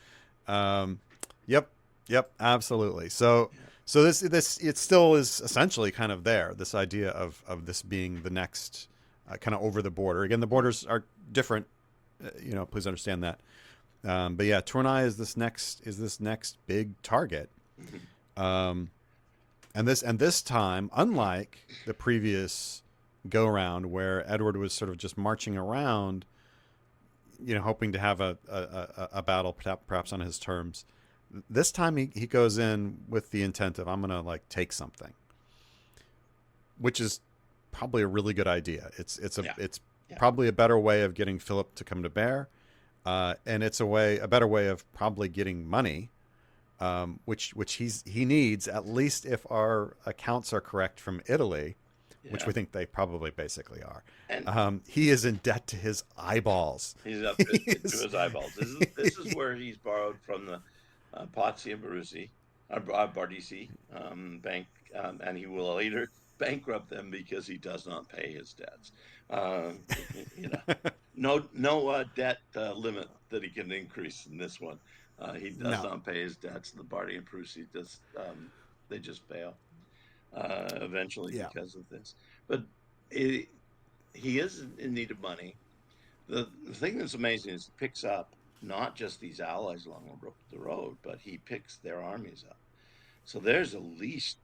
Speaker 1: Yep, yep, absolutely. So
Speaker 2: Yeah.
Speaker 1: so this it still is essentially kind of there. This idea of this being the next kind of over the border. Again, the borders are different. Please understand that. But yeah, Tournai is this next big target.
Speaker 2: Mhm.
Speaker 1: And this time, unlike the previous go round where Edward was sort of just marching around, hoping to have a battle perhaps on his terms, this time he goes in with the intent of, I'm going to like take something, which is probably a really good idea. It's
Speaker 2: Yeah. Yeah.
Speaker 1: probably a better way of getting Philip to come to bear. And it's a better way of probably getting money, which he needs, at least if our accounts are correct from Italy, which
Speaker 2: Yeah.
Speaker 1: we think they probably basically are.
Speaker 2: And
Speaker 1: He is in debt to his eyeballs.
Speaker 2: he's up
Speaker 1: He
Speaker 2: to
Speaker 1: is-
Speaker 2: his eyeballs. This is where he's borrowed from the Pozzi and Baruzzi, Bardisi bank, and he will later bankrupt them because he does not pay his debts. Uh, you know, no debt limit that he can increase in this one. He does
Speaker 1: no,
Speaker 2: not pay his debts. The Bardi and Prusy just they just fail eventually
Speaker 1: yeah,
Speaker 2: because of this. But it, he is in need of money. The thing that's amazing is he picks up not just these allies along the road, but he picks their armies up. So there's at least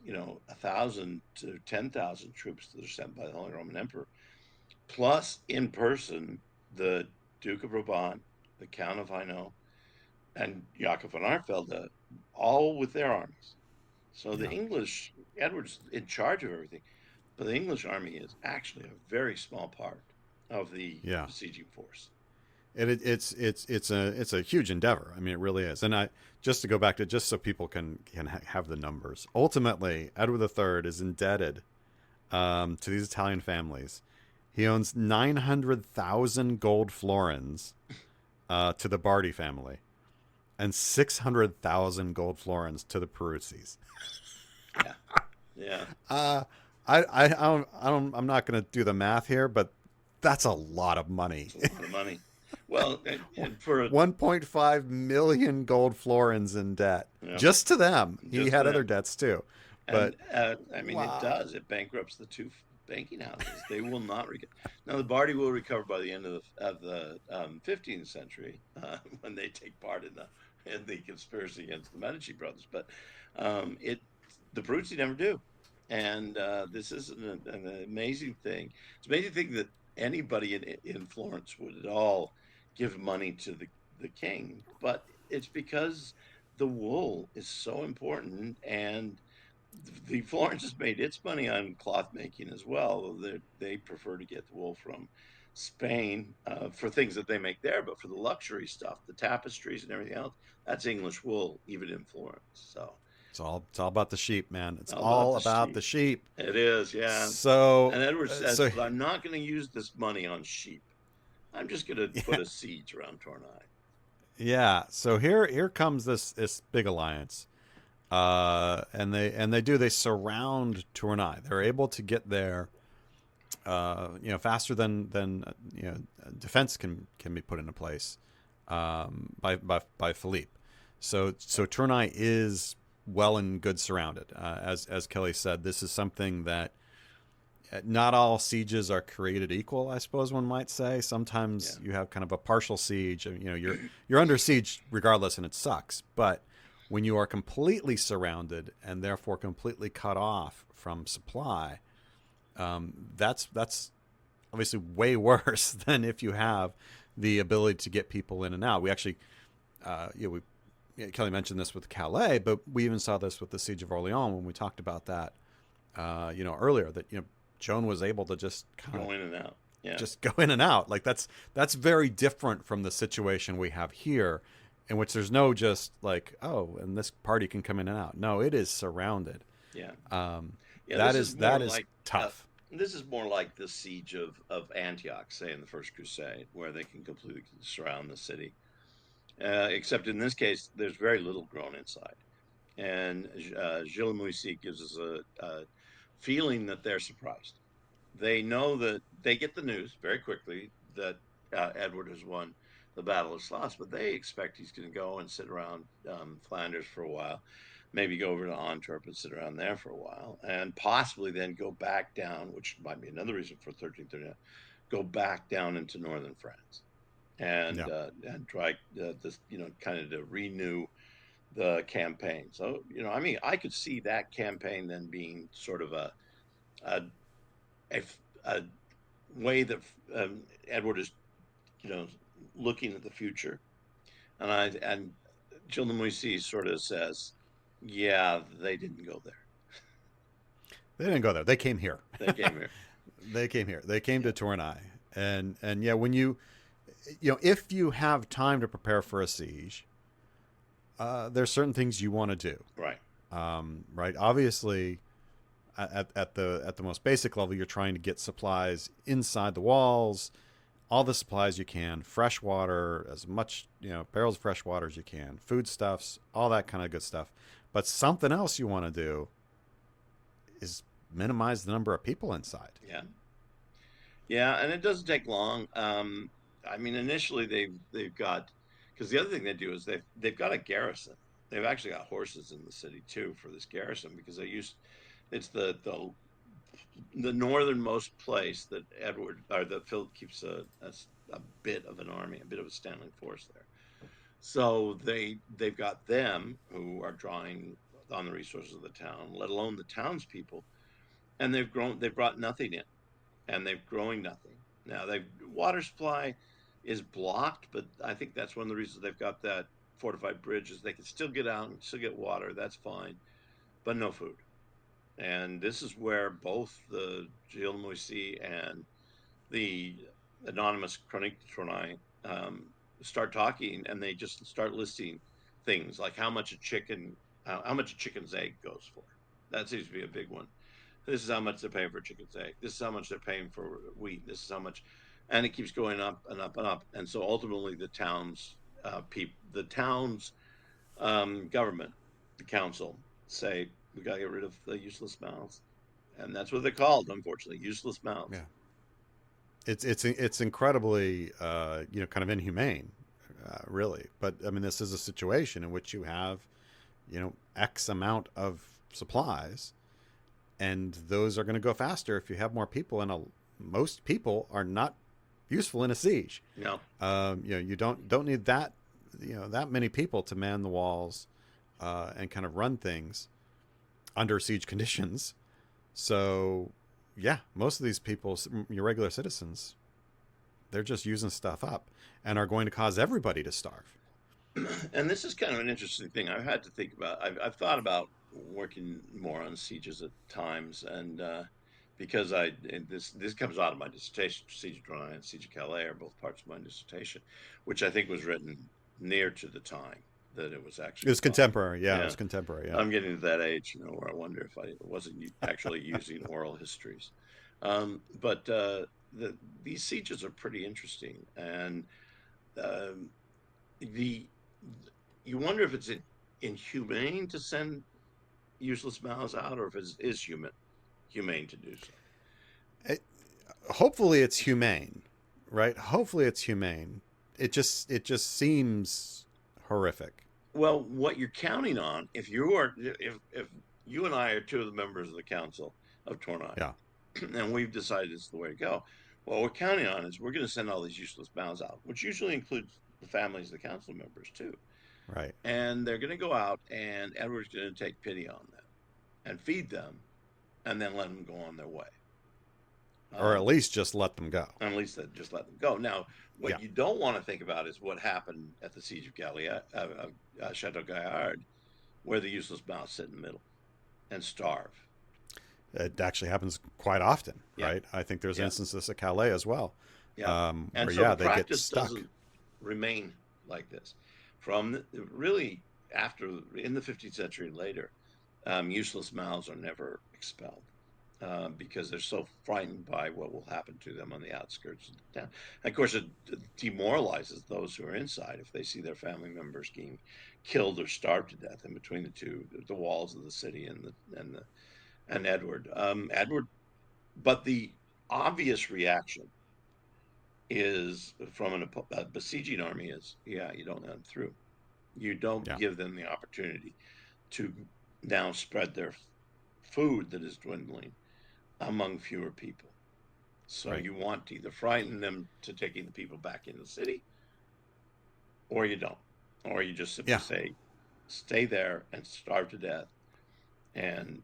Speaker 2: 1,000 to 10,000 troops that are sent by the Holy Roman Emperor, plus in person the Duke of Brabant, the Count of Hainaut, and Jacob von Arfelde, all with their armies. So the
Speaker 1: yeah,
Speaker 2: English, Edward's in charge of everything, but the English army is actually a very small part of the
Speaker 1: yeah.
Speaker 2: besieging force.
Speaker 1: It's a huge endeavor. I mean, it really is. And just to go back to, just so people can have the numbers. Ultimately, Edward III is indebted to these Italian families. He owns 900,000 gold florins to the Bardi family, and 600,000 gold florins to the Peruzzis.
Speaker 2: Yeah, yeah,
Speaker 1: I'm not going to do the math here, but that's a lot of money.
Speaker 2: it's a lot of money. Well, and for
Speaker 1: 1.5 million gold florins in debt
Speaker 2: yeah,
Speaker 1: just to them. He
Speaker 2: just
Speaker 1: had other
Speaker 2: them.
Speaker 1: debts too,
Speaker 2: And
Speaker 1: but
Speaker 2: I mean, it
Speaker 1: wow.
Speaker 2: does. It bankrupts the two banking houses. They will not recover. Now, the Bardi will recover by the end of the 15th century when they take part in the conspiracy against the Medici brothers. But it the Bruzzi never do, and this is an amazing thing. It's an amazing thing that anybody in Florence would at all give money to the king, but it's because the wool is so important, and the Florence has made its money on cloth making as well. They prefer to get the wool from Spain for things that they make there, but for the luxury stuff, the tapestries and everything else, that's English wool, even in Florence. So
Speaker 1: It's all about the sheep, man. It's
Speaker 2: how about
Speaker 1: all
Speaker 2: the
Speaker 1: about the
Speaker 2: sheep?
Speaker 1: sheep.
Speaker 2: It is, yeah.
Speaker 1: So
Speaker 2: And Edward says,
Speaker 1: so
Speaker 2: but I'm not going to use this money on sheep. I'm just going to put
Speaker 1: yeah,
Speaker 2: a siege around Tournai.
Speaker 1: yeah. So here comes this big alliance. They surround Tournai. They're able to get there faster than defense can be put into place by Philippe. So Tournai is well and good surrounded. As Kelly said, this is something that not all sieges are created equal, I suppose one might say. Sometimes
Speaker 2: Yeah.
Speaker 1: you have kind of a partial siege. You're under siege regardless, and it sucks. But when you are completely surrounded and therefore completely cut off from supply, that's obviously way worse than if you have the ability to get people in and out. We actually, Kelly mentioned this with Calais, but we even saw this with the siege of Orleans when we talked about that, earlier. That Joan was able to just kind
Speaker 2: Go
Speaker 1: of
Speaker 2: in and out. Yeah.
Speaker 1: just go in and out. Like that's very different from the situation we have here in which there's no just like, oh, and this party can come in and out. No, it is surrounded.
Speaker 2: Yeah. Yeah.
Speaker 1: That
Speaker 2: This is
Speaker 1: is
Speaker 2: more uh,
Speaker 1: tough.
Speaker 2: this is more like the siege of Antioch, say in the First Crusade, where they can completely surround the city. Except in this case, there's very little grown inside. And Gilles Moissy gives us a feeling that they're surprised. They know that they get the news very quickly that Edward has won the Battle of Sluys, but they expect he's going to go and sit around Flanders for a while, maybe go over to Antwerp and sit around there for a while, and possibly then go back down, which might be another reason for 1339, go back down into northern France
Speaker 1: Yeah.
Speaker 2: and try this, kind of to renew the campaign. So, I mean, I could see that campaign then being sort of a, a, a way that Edward is, you know, looking at the future. And Gilles de Moissy sort of says, yeah, they didn't go there.
Speaker 1: They didn't go there. They came here.
Speaker 2: They came here.
Speaker 1: They came here. They came
Speaker 2: Yeah.
Speaker 1: to Tournai. And yeah, when if you have time to prepare for a siege, there's certain things you want to do.
Speaker 2: Right.
Speaker 1: Right. Obviously, at the most basic level, you're trying to get supplies inside the walls, all the supplies you can, fresh water, as much, barrels of fresh water as you can, foodstuffs, all that kind of good stuff. But something else you want to do is minimize the number of people inside.
Speaker 2: Yeah. Yeah, and it doesn't take long. I mean, initially they've got, because the other thing they do is they've got a garrison. They've actually got horses in the city too for this garrison, because it's the northernmost place that Edward or that Philip keeps a bit of an army, a bit of a standing force there. So they've got them who are drawing on the resources of the town, let alone the townspeople, and they've brought nothing in, and they've growing nothing. Now water supply is blocked, but I think that's one of the reasons they've got that fortified bridge is they can still get out and still get water. That's fine, but no food. And this is where both the Gilles de Moissy and the anonymous Chronique de Tournai start talking, and they just start listing things like how much a chicken's egg goes for. That seems to be a big one. This is how much they're paying for a chicken's egg. This is how much they're paying for wheat. This is how much, and it keeps going up and up and up. And so ultimately, the town's government, the council, say we got to get rid of the useless mouths, and that's what they're called, unfortunately, useless mouths.
Speaker 1: Yeah. It's incredibly kind of inhumane, really. But I mean, this is a situation in which you have X amount of supplies, and those are going to go faster if you have more people. And most people are not useful in a siege.
Speaker 2: No.
Speaker 1: You don't need that that many people to man the walls and kind of run things under siege conditions. So yeah, most of these people, your regular citizens, they're just using stuff up and are going to cause everybody to starve.
Speaker 2: And this is kind of an interesting thing I've had to think about. I've thought about working more on sieges at times, and because this comes out of my dissertation. Siege of Tournai and Siege of Calais are both parts of my dissertation, which I think was written near to the time that it was actually.
Speaker 1: It was contemporary, yeah. It was contemporary. Yeah.
Speaker 2: I'm getting to that age, where I wonder if I wasn't actually using oral histories. But these sieges are pretty interesting, and you wonder if it's inhumane to send useless mouths out, or if it is humane to do so.
Speaker 1: Hopefully, it's humane, right? Hopefully, it's humane. It just seems horrific.
Speaker 2: Well, what you're counting on, if you and I are two of the members of the Council of Tournai,
Speaker 1: yeah,
Speaker 2: and we've decided it's the way to go, what we're counting on is we're going to send all these useless mouths out, which usually includes the families of the council members too.
Speaker 1: Right.
Speaker 2: And they're going to go out, and Edward's going to take pity on them and feed them, and then let them go on their way.
Speaker 1: Or at least just let them go.
Speaker 2: At least just let them go. Now, what you don't want to think about is what happened at the Siege of Chateau Gaillard, where the useless mouths sit in the middle and starve.
Speaker 1: It actually happens quite often, right? I think there's instances at Calais as well.
Speaker 2: Yeah. And
Speaker 1: where,
Speaker 2: so the
Speaker 1: they get
Speaker 2: practice
Speaker 1: stuck.
Speaker 2: doesn't remain like this. really after in the 15th century and later, useless mouths are never expelled. Because they're so frightened by what will happen to them on the outskirts of the town. And of course, it demoralizes those who are inside if they see their family members being killed or starved to death in between the walls of the city and Edward. Edward, but the obvious reaction is from a besieging army is, yeah, you don't let them through. You don't give them the opportunity to now spread their food that is dwindling among fewer people. So you want to either frighten them to taking the people back in the city, or you don't, or you just simply say, stay there and starve to death. And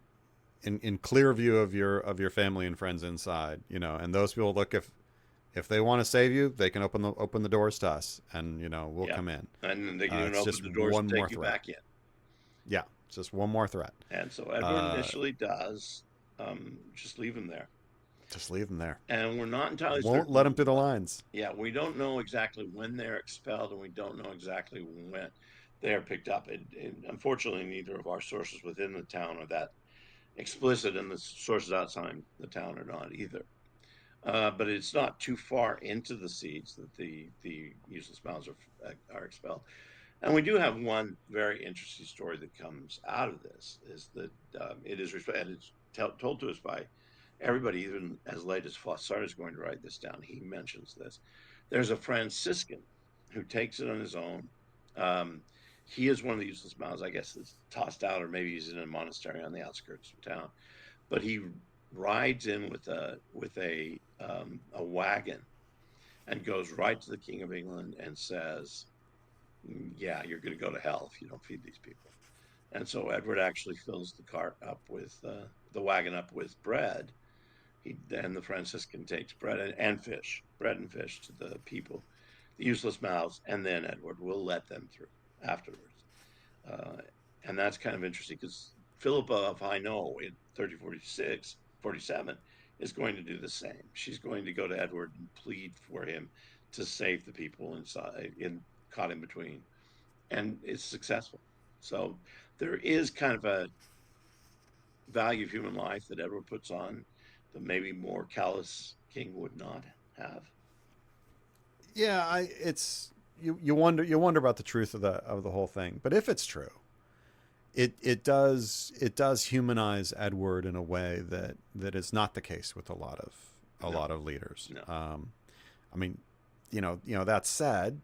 Speaker 1: in clear view of your family and friends inside, and those people, look, if they want to save you, they can open the doors to us, and we'll come in.
Speaker 2: And then they can open the doors and take you back in.
Speaker 1: Yeah, it's just one more threat.
Speaker 2: And so Edward initially does just leave him there.
Speaker 1: Just leave them there.
Speaker 2: And we're not entirely
Speaker 1: Won't let them through the lines.
Speaker 2: Yeah, we don't know exactly when they're expelled, and we don't know exactly when they are picked up. And unfortunately, neither of our sources within the town are that explicit, and the sources outside the town are not either. But it's not too far into the siege that the useless mouths are expelled. And we do have one very interesting story that comes out of this, is that it is told to us by everybody, even as late as Froissart is going to write this down. He mentions this. There's a Franciscan who takes it on his own. He is one of the useless mouths, I guess, that's tossed out, or maybe he's in a monastery on the outskirts of town. But he rides in with a wagon and goes right to the King of England and says, yeah, you're going to go to hell if you don't feed these people. And so Edward actually fills the cart up with the wagon up with bread. Then the Franciscan takes bread and fish to the people, the useless mouths, and then Edward will let them through afterwards. And that's kind of interesting, because Philip of Hainaut in 1347 is going to do the same. She's going to go to Edward and plead for him to save the people caught in between, and it's successful. So there is kind of a value of human life that Edward puts on that maybe more callous king would not have.
Speaker 1: Yeah, you wonder about the truth of the whole thing. But if it's true, it does humanize Edward in a way that is not the case with a lot of leaders.
Speaker 2: No.
Speaker 1: I mean, that said,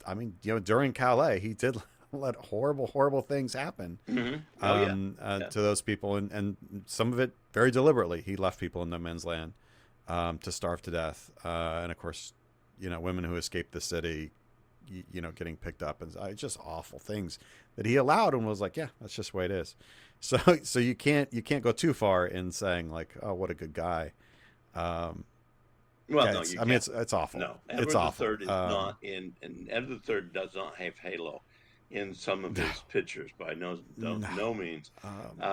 Speaker 1: I mean, during Calais, he did let horrible things happen to those people, and some of it very deliberately. He left people in no man's land to starve to death, and of course, women who escaped the city, getting picked up, and just awful things that he allowed, and was like, yeah, that's just the way it is. So you can't go too far in saying like, oh, what a good guy.
Speaker 2: Well, no,
Speaker 1: it's awful.
Speaker 2: No, Edward III is not in, and Edward III does not have halo in some of his pictures by no means.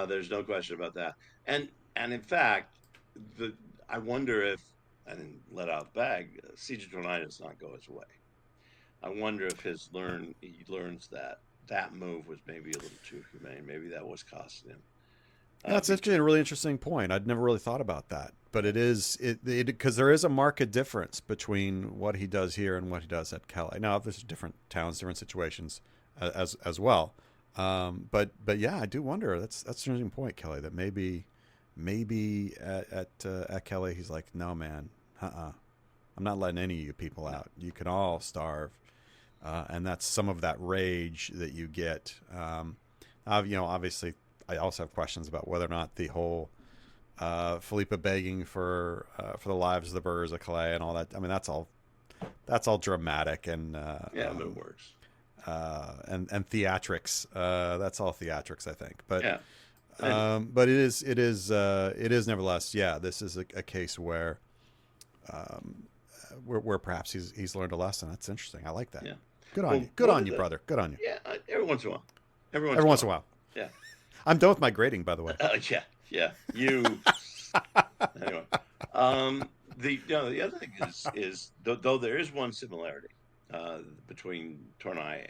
Speaker 2: There's no question about that. And in fact, I wonder if, I didn't let out the bag, Siege of Tournai does not go his way. I wonder if he learns that move was maybe a little too humane. Maybe that was costing him.
Speaker 1: That's actually a really interesting point. I'd never really thought about that, but it is because there is a marked difference between what he does here and what he does at Calais. Now, there's different towns, different situations as well. But yeah, I do wonder. That's an interesting point, Kelly. That maybe at Calais he's like, no, man, I'm not letting any of you people out. You can all starve, and that's some of that rage that you get. Obviously. I also have questions about whether or not the whole Philippa begging for the lives of the burghers of Calais and all that. I mean, that's all dramatic and
Speaker 2: but it works.
Speaker 1: And theatrics. That's all theatrics, I think. But
Speaker 2: yeah.
Speaker 1: But it is nevertheless. Yeah, this is a case where perhaps he's learned a lesson. That's interesting. I like that.
Speaker 2: Yeah.
Speaker 1: Good on you. Good on you, brother. Good on you.
Speaker 2: Yeah. Every once in a while. Every
Speaker 1: once in a while.
Speaker 2: Yeah.
Speaker 1: I'm done with my grading, by the way.
Speaker 2: Yeah. You. Anyway, the other thing is though there is one similarity between Tournai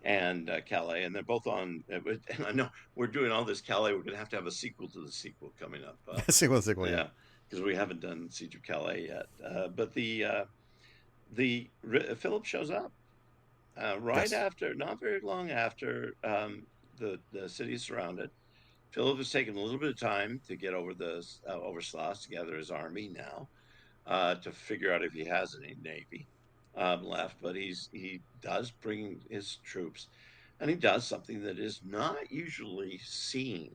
Speaker 2: and Calais, and they're both on. And I know we're doing all this Calais. We're going to have a sequel to the sequel coming up.
Speaker 1: Sequel, yeah.
Speaker 2: Yeah, because we haven't done Siege of Calais yet. But Philip shows up right
Speaker 1: Yes.
Speaker 2: after, not very long after the city is surrounded. Philip has taken a little bit of time to get over the over Sluys to gather his army now, to figure out if he has any navy left. But he does bring his troops, and he does something that is not usually seen.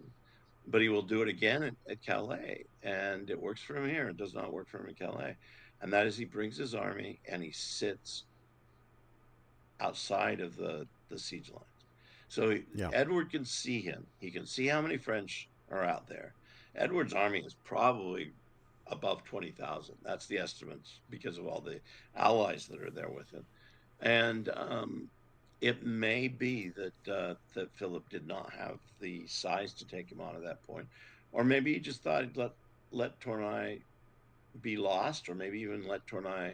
Speaker 2: But he will do it again at Calais, and it works for him here. It does not work for him in Calais, and that is he brings his army and he sits outside of the siege lines. So
Speaker 1: Yeah.
Speaker 2: Edward can see him. He can see how many French are out there. Edward's army is probably above 20,000. That's the estimates because of all the allies that are there with him. And it may be that Philip did not have the size to take him on at that point, or maybe he just thought he'd let Tournai be lost, or maybe even let Tournai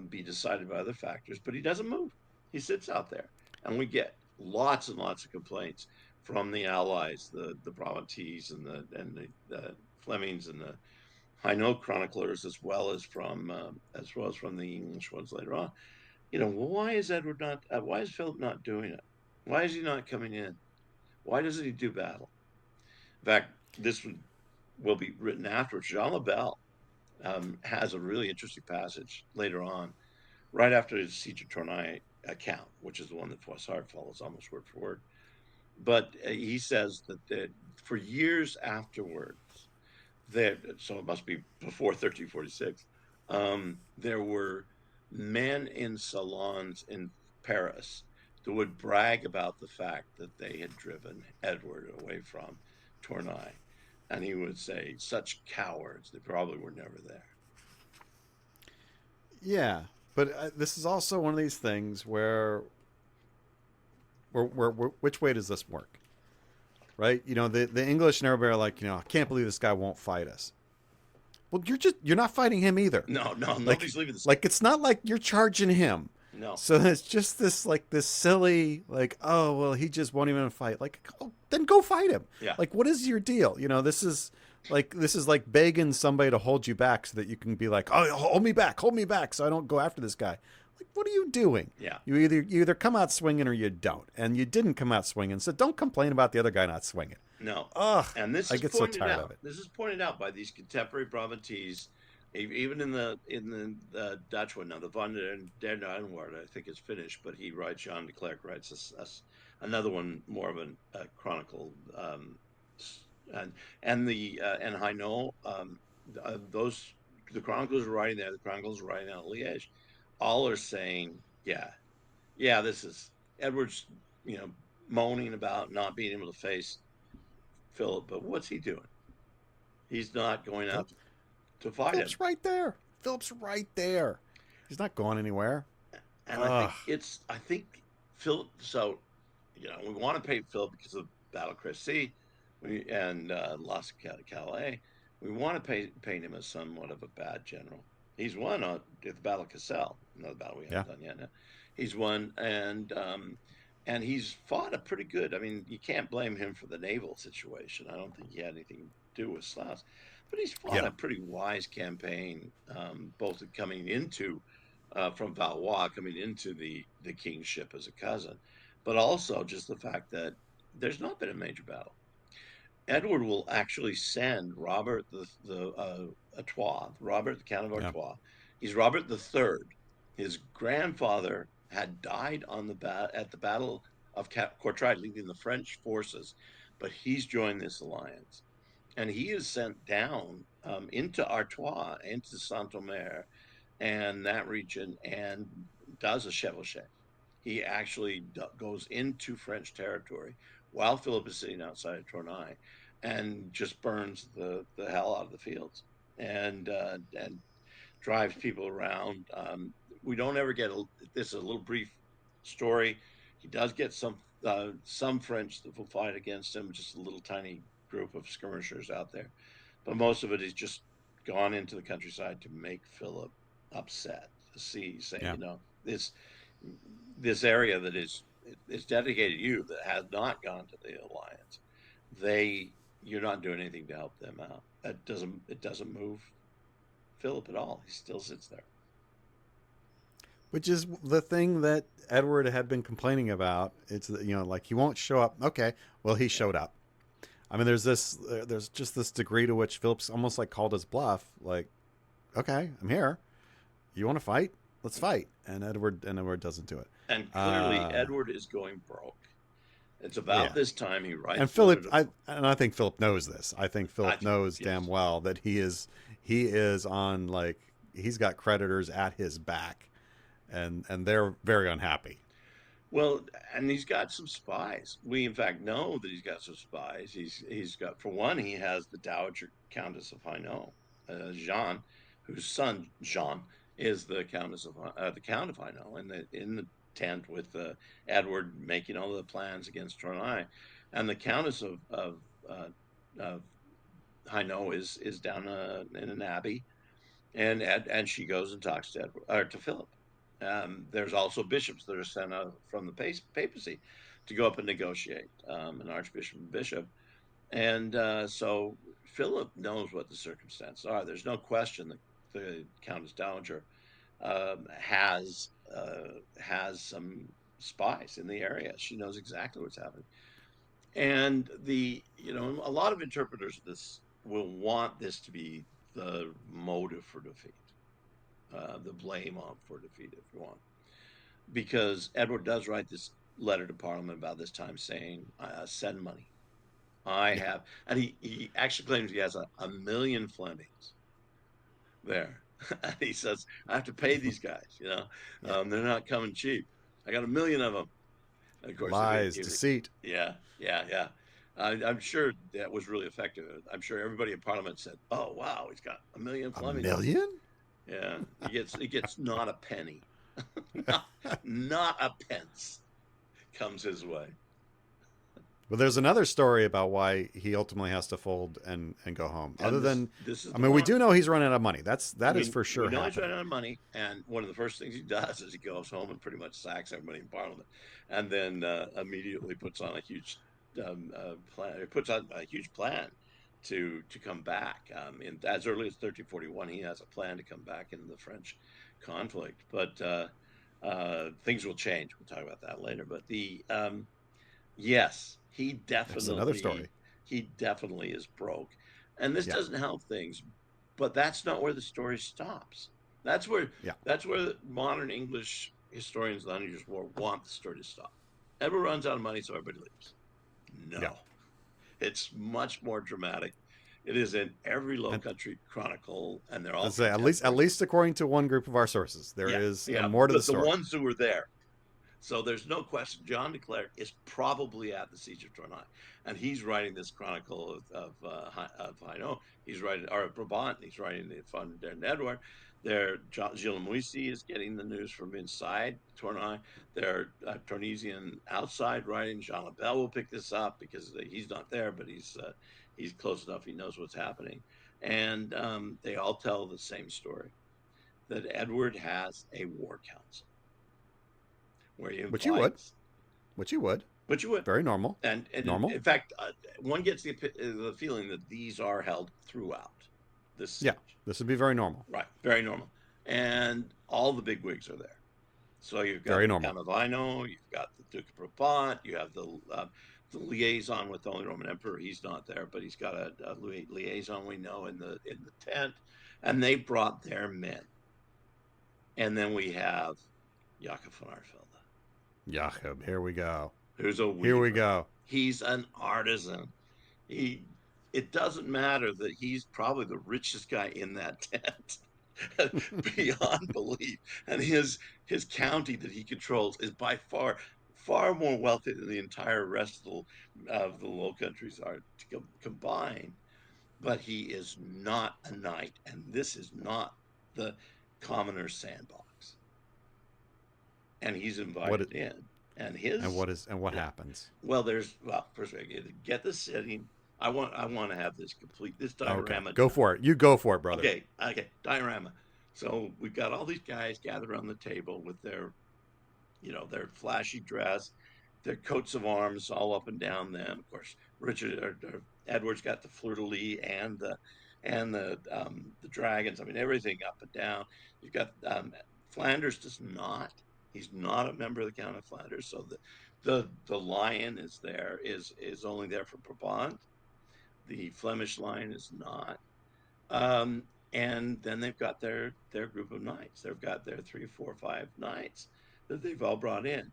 Speaker 2: be decided by other factors. But he doesn't move. He sits out there, and we get lots and lots of complaints from the allies, the Brabantese and the Flemings and the Hainaut chroniclers, as well as from the English ones later on. Why is Edward not? Why is Philip not doing it? Why is he not coming in? Why doesn't he do battle? In fact, this will be written afterwards. Jean Lebel has a really interesting passage later on, right after his Siege of Tournai account, which is the one that Froissart follows almost word for word. But he says that for years afterwards, so it must be before 1346, there were men in salons in Paris that would brag about the fact that they had driven Edward away from Tournai. And he would say, such cowards, they probably were never there.
Speaker 1: Yeah. But this is also one of these things where which way does this work? Right? The English and everybody are like, I can't believe this guy won't fight us. Well, you're not fighting him either.
Speaker 2: No, no,
Speaker 1: Like
Speaker 2: nobody's leaving the city.
Speaker 1: like it's not like you're charging him.
Speaker 2: No.
Speaker 1: So it's just this silly oh well he just won't even fight. Then go fight him.
Speaker 2: Yeah.
Speaker 1: What is your deal? This is like begging somebody to hold you back so that you can be like, oh, hold me back so I don't go after this guy. What are you doing?
Speaker 2: Yeah.
Speaker 1: You either come out swinging or you don't, and you didn't come out swinging. So don't complain about the other guy not swinging.
Speaker 2: No.
Speaker 1: Ugh,
Speaker 2: And this
Speaker 1: I
Speaker 2: is
Speaker 1: get so
Speaker 2: pointed
Speaker 1: tired
Speaker 2: out.
Speaker 1: of it.
Speaker 2: This is pointed out by these contemporary Brabantese, even in the Dutch one. Now the Van der Nijlwaard, I think, is finished, but he writes, Jean de Klerk writes another one, more of a chronicle, and Hainaut, those the chronicles are writing there. The chronicles are writing out of Liège. All are saying, yeah, this is Edward's, moaning about not being able to face Philip, but what's he doing? He's not going out to fight him.
Speaker 1: Philip's right there. Philip's right there. He's not going anywhere.
Speaker 2: And I think Philip. So, we want to pay Philip because of Battle of Crécy, and loss of Calais. We want to paint him as somewhat of a bad general. He's won at the Battle of Cassel, another battle we haven't done yet. Now. He's won, and he's fought a pretty good. I mean, you can't blame him for the naval situation. I don't think he had anything to do with Sluys, but he's fought a pretty wise campaign, both coming into from Valois, coming into the kingship as a cousin, but also just the fact that there's not been a major battle. Edward will actually send Robert the Artois, Robert the Count of Artois. He's Robert the Third. His grandfather had died at the Battle of Courtrai, leading the French forces, but he's joined this alliance, and he is sent down into Artois, into Saint-Omer, and that region, and does a chevauchée. He actually goes into French territory while Philip is sitting outside of Tournai, and just burns the hell out of the fields, and drives people around. We don't ever get this is a little brief story. He does get some French that will fight against him, just a little tiny group of skirmishers out there, but most of it is just gone into the countryside to make Philip upset. To say, this area that is is dedicated to you that has not gone to the alliance, you're not doing anything to help them out. It doesn't move Philip at all. He still sits there.
Speaker 1: Which is the thing that Edward had been complaining about. It's, like, he won't show up. Okay, well, he showed up. I mean, there's just this degree to which Philip's almost like called his bluff. Like, okay, I'm here. You want to fight? Let's fight. And Edward doesn't do it.
Speaker 2: And clearly, Edward is going broke. It's about this time he writes.
Speaker 1: And Philip, I think Philip knows this. I think Philip knows damn well that he is on, like, he's got creditors at his back, and they're very unhappy.
Speaker 2: Well, and he's got some spies. We, in fact, know that he's got some spies. He's got, for one, he has the Dowager Countess of Hainaut, Jean, whose son Jean is the Count of Hainaut, in the tent with Edward making all the plans against Tournai, and the Countess of Hainaut is down in an abbey, and she goes and talks to Edward, or to Philip. There's also bishops that are sent out from the papacy to go up and negotiate, an archbishop and bishop. And so Philip knows what the circumstances are. There's no question that the Countess Dowager has some spies in the area. She knows exactly what's happening. And a lot of interpreters of this will want this to be the motive for defeat. The blame on for defeat, if you want, because Edward does write this letter to Parliament about this time saying, "Send money. I have," and he actually claims he has a million Flemings there. And he says, "I have to pay these guys. They're not coming cheap. I got a million of them." And of course,
Speaker 1: lies, deceit.
Speaker 2: Yeah. I'm sure that was really effective. I'm sure everybody in Parliament said, "Oh wow, he's got a million Flemings."
Speaker 1: A million?
Speaker 2: Yeah, he gets not a penny, not a pence comes his way.
Speaker 1: But there's another story about why he ultimately has to fold and go home. We do know he's running out of money. That is for sure.
Speaker 2: We know he's running out of money, and one of the first things he does is he goes home and pretty much sacks everybody in Parliament, and then immediately puts on a huge plan. Puts on a huge plan to come back. As early as 1341, he has a plan to come back into the French conflict. But things will change. We'll talk about that later. But yes, he definitely.
Speaker 1: That's another story.
Speaker 2: He definitely is broke, and this doesn't help things. But that's not where the story stops. That's where the modern English historians of the Hundred Years' War want the story to stop. Edward runs out of money, so everybody leaves. No. Yeah. It's much more dramatic. It is in every Low Country chronicle, and they're all
Speaker 1: at least according to one group of our sources. There is more to the story.
Speaker 2: The ones who were there. So there's no question. John de Clercq is probably at the siege of Tournai, and he's writing this chronicle of Hainaut. He's writing, or Brabant. He's writing it from Edward. Gilles Moissy is getting the news from inside Tournai. They're Tournesian outside writing. Jean Lebel will pick this up because he's not there, but he's close enough. He knows what's happening. And they all tell the same story, that Edward has a war council. Where he
Speaker 1: Which you would. Very normal.
Speaker 2: And normal. In fact, one gets the feeling that these are held throughout this siege.
Speaker 1: Yeah, this would be very normal.
Speaker 2: Right, very normal. And all the big wigs are there. So you've got
Speaker 1: very
Speaker 2: the
Speaker 1: normal.
Speaker 2: Count of Hainaut, you've got the Duke of Brabant, you have the liaison with the Holy Roman Emperor. He's not there, but he's got a liaison, we know, in the tent. And they brought their men. And then we have Jacob van Artevelde.
Speaker 1: Jacob, here we go.
Speaker 2: Who's a weaver.
Speaker 1: Here we go.
Speaker 2: He's an artisan. It doesn't matter that he's probably the richest guy in that tent, beyond belief. And his county that he controls is by far more wealthy than the entire rest of the Low Countries are combined. But he is not a knight, and this is not the commoner's sandbox. And he's invited in. And
Speaker 1: what happens?
Speaker 2: Well, first of all, get the setting. I want to have this diorama.
Speaker 1: Okay. Go for it. You go for it, brother.
Speaker 2: Okay. Diorama. So we've got all these guys gathered around the table with their flashy dress, their coats of arms all up and down them. Of course, Edward's got the fleur de lis and the dragons. I mean, everything up and down. You've got Flanders does not. He's not a member of the Count of Flanders, so the lion is only there for Brabant. The Flemish lion is not. Um, and then they've got their group of knights. They've got their 3, 4, 5 knights that they've all brought in.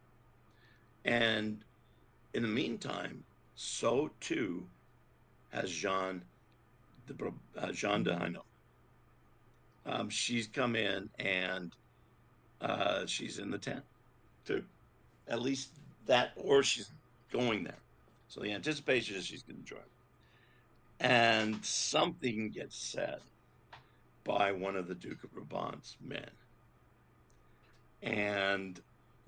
Speaker 2: And in the meantime, so too has Jean de Hainaut. She's come in and she's in the tent too. At least that, or she's going there. So the anticipation is she's going to join. And something gets said by one of the Duke of Brabant's men. And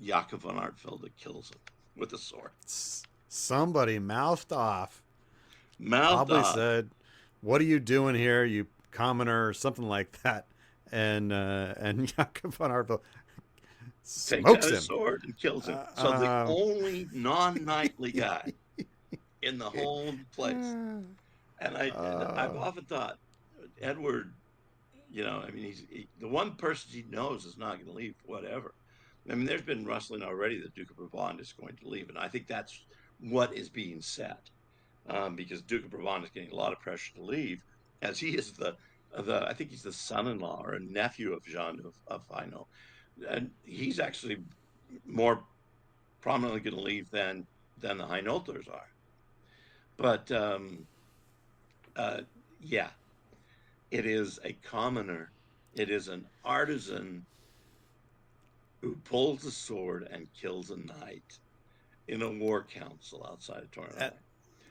Speaker 2: Jacob von Artevelde kills him with a sword.
Speaker 1: Somebody mouthed off.
Speaker 2: Mouthed
Speaker 1: probably
Speaker 2: off.
Speaker 1: said, "What are you doing here, you commoner?" or something like that. And Jacob von Artevelde smokes him.
Speaker 2: His sword and kills him. So the only non-knightly guy in the whole place. And I've often thought, Edward, I mean, the one person he knows is not going to leave, whatever. I mean, there's been rustling already that Duke of Brabant is going to leave, and I think that's what is being said, because Duke of Brabant is getting a lot of pressure to leave, as he is I think he's the son-in-law or a nephew of Jean of Hainaut, and he's actually more prominently going to leave than the Hainauters are. But yeah, it is a commoner. It is an artisan who pulls a sword and kills a knight in a war council outside of Tournai.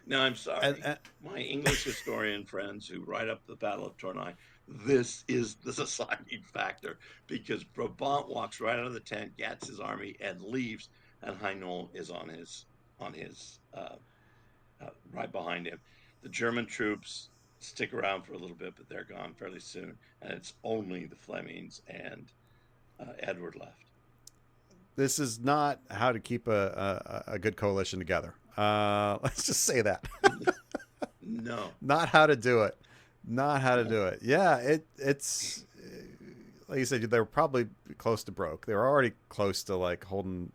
Speaker 2: Now, I'm sorry, my English historian friends who write up the Battle of Tournai, this is the deciding factor, because Brabant walks right out of the tent, gets his army, and leaves, and Hainaut is on his right behind him. The German troops stick around for a little bit, but they're gone fairly soon, and it's only the Flemings and Edward left.
Speaker 1: This is not how to keep a good coalition together. Let's just say that.
Speaker 2: No.
Speaker 1: Not how to do it. Not how to do it. Yeah, it's like you said, they were probably close to broke. They were already close to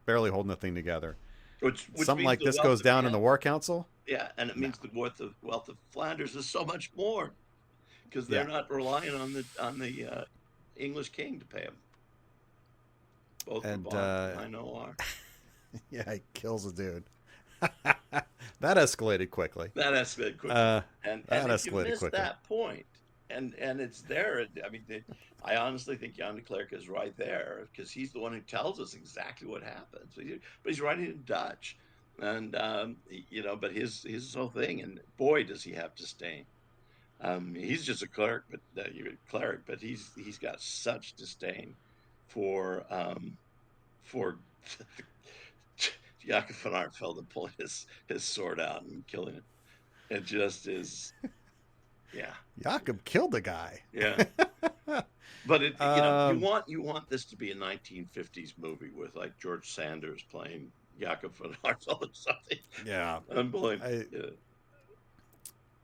Speaker 1: barely holding the thing together.
Speaker 2: Which
Speaker 1: something like this goes down in the War Council.
Speaker 2: Yeah, and it means the wealth of Flanders is so much more, because they're not relying on the English king to pay them. Both Brabant and Hainaut are.
Speaker 1: Yeah, he kills a dude. That escalated quickly.
Speaker 2: And if you miss that point, and it's there. I mean, I honestly think Jan de Klerk is right there, because he's the one who tells us exactly what happens. But he's writing in Dutch, and but his whole thing, and boy, does he have disdain. He's just a cleric, but he's got such disdain for Jacob von Artevelde pulling his sword out and killing him. It just is, yeah.
Speaker 1: Jacob killed a guy.
Speaker 2: Yeah. But you want this to be a 1950s movie with like George Sanders playing Jacob von Artevelde or something.
Speaker 1: Yeah.
Speaker 2: Unbelievable.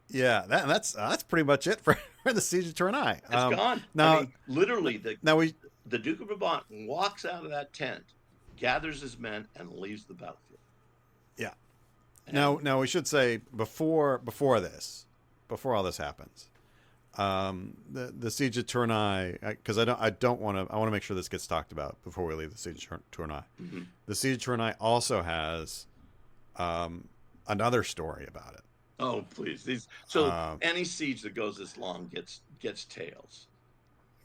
Speaker 1: Yeah, that's pretty much it for the Siege of Tournai.
Speaker 2: It's gone. Now, literally, the Duke of Brabant walks out of that tent, gathers his men, and leaves the battlefield.
Speaker 1: Yeah. Now we should say before all this happens, the Siege of Tournai, because I want to make sure this gets talked about before we leave the Siege of Tournai. Mm-hmm. The Siege of Tournai also has another story about it.
Speaker 2: Oh, please! Any siege that goes this long gets tales.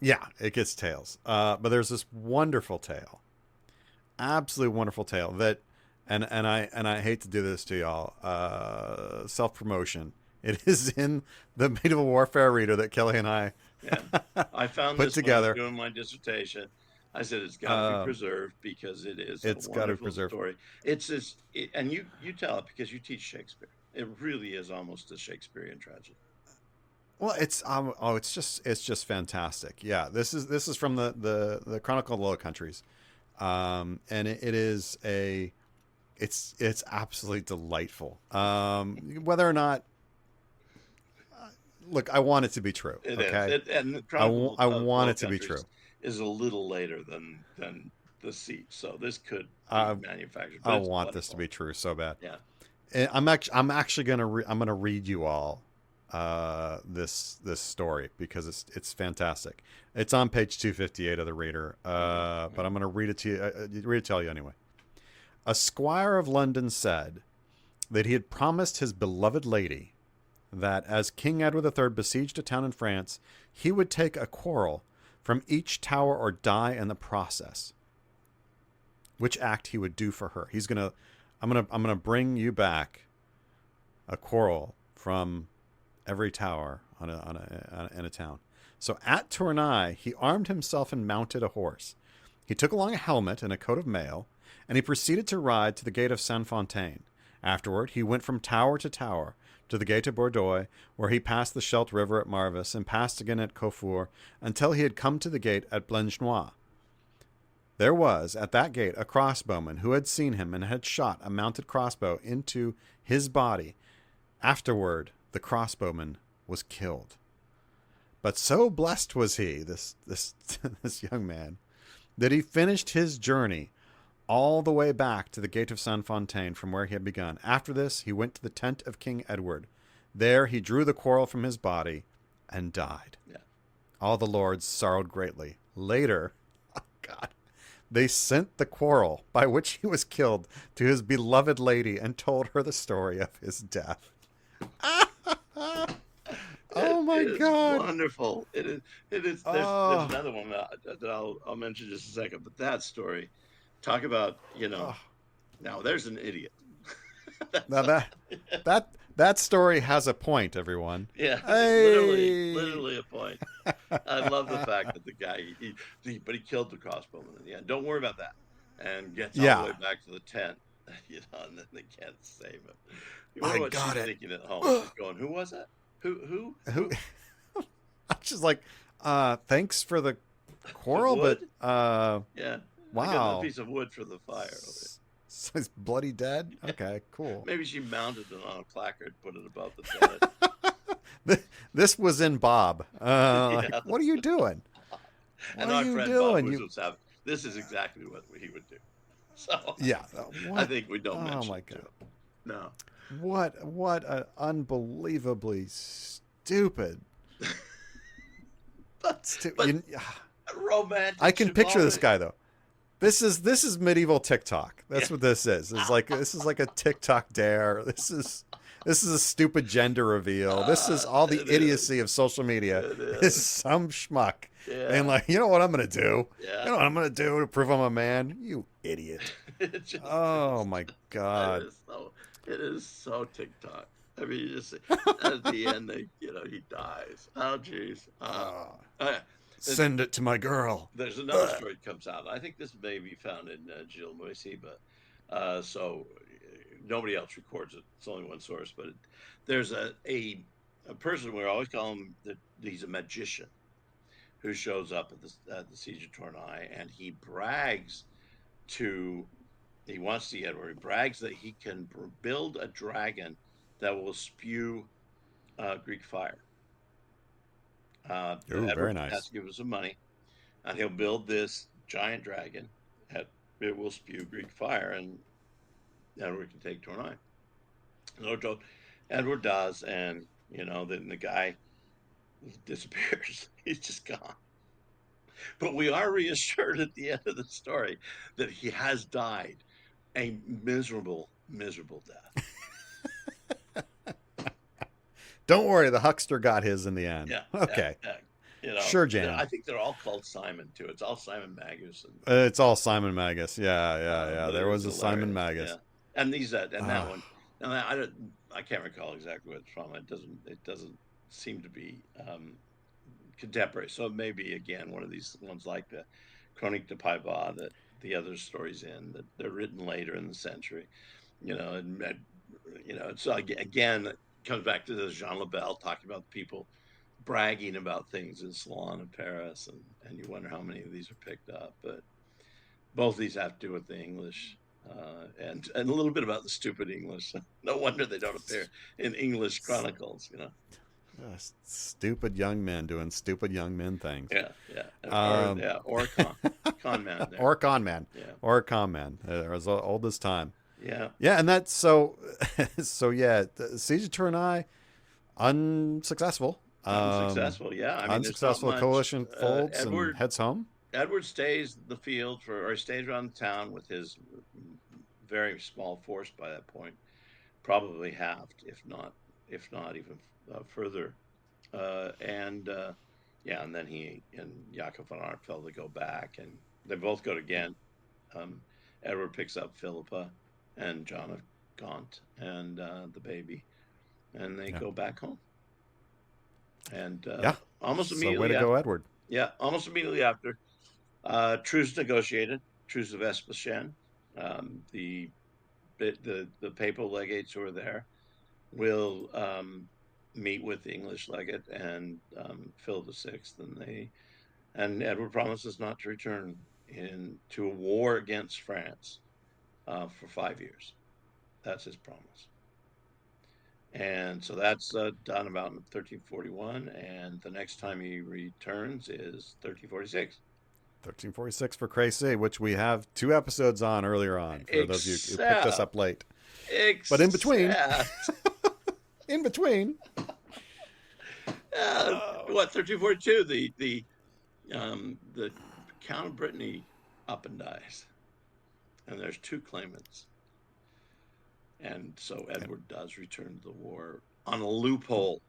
Speaker 1: Yeah, it gets tales. But there's this wonderful tale, absolutely wonderful tale that, and I hate to do this to y'all, self-promotion. It is in the Medieval Warfare Reader that Kelly and I
Speaker 2: I found
Speaker 1: put
Speaker 2: this
Speaker 1: together
Speaker 2: when I was doing my dissertation. I said it's got to be preserved because it's a wonderful story. It's this, and you tell it because you teach Shakespeare. It really is almost a Shakespearean tragedy.
Speaker 1: Well, it's just fantastic. Yeah, this is from the Chronicle of the Low Countries, and it is a It's absolutely delightful. Whether or not, look, I want it to be true.
Speaker 2: It is.
Speaker 1: Okay,
Speaker 2: And the Chronicle
Speaker 1: I
Speaker 2: of
Speaker 1: want
Speaker 2: Low
Speaker 1: it to be
Speaker 2: Countries
Speaker 1: true.
Speaker 2: is a little later than the Siege, so this could be
Speaker 1: I
Speaker 2: manufactured, but
Speaker 1: I
Speaker 2: it's
Speaker 1: want this to
Speaker 2: wonderful.
Speaker 1: be true so bad.
Speaker 2: Yeah.
Speaker 1: And I'm actually I'm gonna read you all this story because it's fantastic. It's on page 258 of the Reader, but I'm gonna read it to you. Read it to you anyway. A squire of London said that he had promised his beloved lady that as King Edward III besieged a town in France, he would take a quarrel from each tower or die in the process. Which act he would do for her? I'm gonna bring you back a quarrel from every tower in a town. So at Tournai, he armed himself and mounted a horse. He took along a helmet and a coat of mail, and he proceeded to ride to the gate of Saint Fontaine. Afterward, he went from tower to tower to the gate of Bordeaux, where he passed the Scheldt River at Marvis and passed again at Couffour until he had come to the gate at Blanchenois. There was at that gate a crossbowman who had seen him and had shot a mounted crossbow into his body. Afterward, the crossbowman was killed. But so blessed was he, this this young man, that he finished his journey all the way back to the gate of Saint Fontaine from where he had begun. After this, he went to the tent of King Edward. There he drew the quarrel from his body and died.
Speaker 2: Yeah.
Speaker 1: All the lords sorrowed greatly. Later, oh God, they sent the quarrel by which he was killed to his beloved lady and told her the story of his death. Oh my God!
Speaker 2: Wonderful. It is. It is. There's
Speaker 1: Oh,
Speaker 2: another one that I'll mention just a second, but that story, talk about
Speaker 1: oh.
Speaker 2: now there's an idiot.
Speaker 1: Now
Speaker 2: That's
Speaker 1: that story has a point, everyone.
Speaker 2: yeah,
Speaker 1: Hey.
Speaker 2: literally a point. I love the fact that the guy but he killed the crossbowman in the end. Don't worry about that, and gets all the
Speaker 1: Yeah,
Speaker 2: way back to the tent, and then they can't save him. You
Speaker 1: I
Speaker 2: wonder what
Speaker 1: got
Speaker 2: she's
Speaker 1: it.
Speaker 2: thinking at home. She's going, "Who was that?
Speaker 1: Who?
Speaker 2: Who?
Speaker 1: I'm just like, thanks for the
Speaker 2: The
Speaker 1: quarrel, but
Speaker 2: wood? Yeah, I got a
Speaker 1: wow,
Speaker 2: piece of wood for the fire."
Speaker 1: so he's bloody dead.
Speaker 2: Yeah.
Speaker 1: Okay, cool.
Speaker 2: Maybe she mounted it on a placard, put it above the
Speaker 1: This was in Bob.
Speaker 2: bed.
Speaker 1: Like,
Speaker 2: Yeah,
Speaker 1: what are you doing?
Speaker 2: and
Speaker 1: What are
Speaker 2: our
Speaker 1: you
Speaker 2: friend Bob
Speaker 1: doing?
Speaker 2: Woos was having. This is exactly what he would do. So
Speaker 1: Yeah.
Speaker 2: I
Speaker 1: What?
Speaker 2: think we don't
Speaker 1: Oh
Speaker 2: mention
Speaker 1: my
Speaker 2: it to
Speaker 1: God.
Speaker 2: him. No.
Speaker 1: What an unbelievably stupid.
Speaker 2: But
Speaker 1: You,
Speaker 2: romantic
Speaker 1: I can picture this
Speaker 2: chivalry.
Speaker 1: guy though. This is medieval TikTok. That's
Speaker 2: Yeah.
Speaker 1: what this is. This is like a TikTok dare. This is a stupid gender reveal. This is all the
Speaker 2: It
Speaker 1: idiocy
Speaker 2: is.
Speaker 1: of social media.
Speaker 2: It
Speaker 1: Is
Speaker 2: is.
Speaker 1: some schmuck being
Speaker 2: Yeah.
Speaker 1: like, you know what I'm gonna do?
Speaker 2: Yeah.
Speaker 1: You know what I'm gonna do to prove I'm a man? You idiot.
Speaker 2: It just
Speaker 1: Oh
Speaker 2: is.
Speaker 1: my
Speaker 2: It
Speaker 1: God.
Speaker 2: is so. It is so TikTok. I mean, you just see, at the end, he dies. Oh, jeez.
Speaker 1: Oh,
Speaker 2: Uh,
Speaker 1: send it to my girl.
Speaker 2: there's another story that comes out. I think this may be found in Gilles Moissy, but nobody else records it. It's only one source. But there's a person we always call him that he's a magician who shows up at the siege of Tournai, and he brags to he wants to get where he brags that he can build a dragon that will spew Greek fire.
Speaker 1: Ooh, very
Speaker 2: Edward has
Speaker 1: nice.
Speaker 2: to give us some money, and he'll build this giant dragon. It will spew Greek fire, and Edward can take Tournai. So Edward does, and then the guy disappears. He's just gone. But we are reassured at the end of the story that he has died a miserable, miserable death.
Speaker 1: Don't worry, the huckster got his in the end.
Speaker 2: Yeah, yeah,
Speaker 1: Okay.
Speaker 2: yeah.
Speaker 1: Sure, Jan.
Speaker 2: I think they're all called Simon too. It's all Simon Magus, and
Speaker 1: It's all Simon Magus. Yeah, yeah, yeah.
Speaker 2: but
Speaker 1: There
Speaker 2: it
Speaker 1: was
Speaker 2: was
Speaker 1: a Simon
Speaker 2: hilarious.
Speaker 1: Magus.
Speaker 2: Yeah, and that
Speaker 1: Ah,
Speaker 2: one. Now I can't recall exactly what it's from. It doesn't seem to be contemporary. So it may be again one of these ones like the Chronique de Paiva that the other stories in that they're written later in the century. It's again it comes back to this Jean Lebel talking about people bragging about things in Salon in Paris, and you wonder how many of these are picked up. But both of these have to do with the English and a little bit about the stupid English. No wonder they don't appear in English chronicles.
Speaker 1: Stupid young men doing stupid young men things.
Speaker 2: Yeah, or con man there.
Speaker 1: Or a con man.
Speaker 2: Yeah,
Speaker 1: or a con man. They're as old as time.
Speaker 2: yeah,
Speaker 1: And that's so. So yeah, the Siege of Tournai, unsuccessful.
Speaker 2: unsuccessful. Yeah, I mean,
Speaker 1: unsuccessful. Coalition folds and heads home.
Speaker 2: Edward stays the field or stays around the town with his very small force by that point, probably halved, if not even further. And then he and Jakob von Artevelde go back, and they both go to Ghent. Edward picks up Philippa and John of Gaunt and the baby, and they go back home. And almost immediately,
Speaker 1: way to go, Edward.
Speaker 2: Yeah, almost immediately after, truce negotiated, truce of Espacien. The papal legates who are there will meet with the English legate and Philip VI, and Edward promises not to return to a war against France for 5 years. That's his promise. And so that's done about in 1341, and the next time he returns is 1346.
Speaker 1: 1346 for Crécy, which we have 2 episodes on earlier on, for those of you who picked us up late. But in between,
Speaker 2: what, 1342, the Count of Brittany up and dies, and there's 2 claimants. And so Edward does return to the war on a loophole.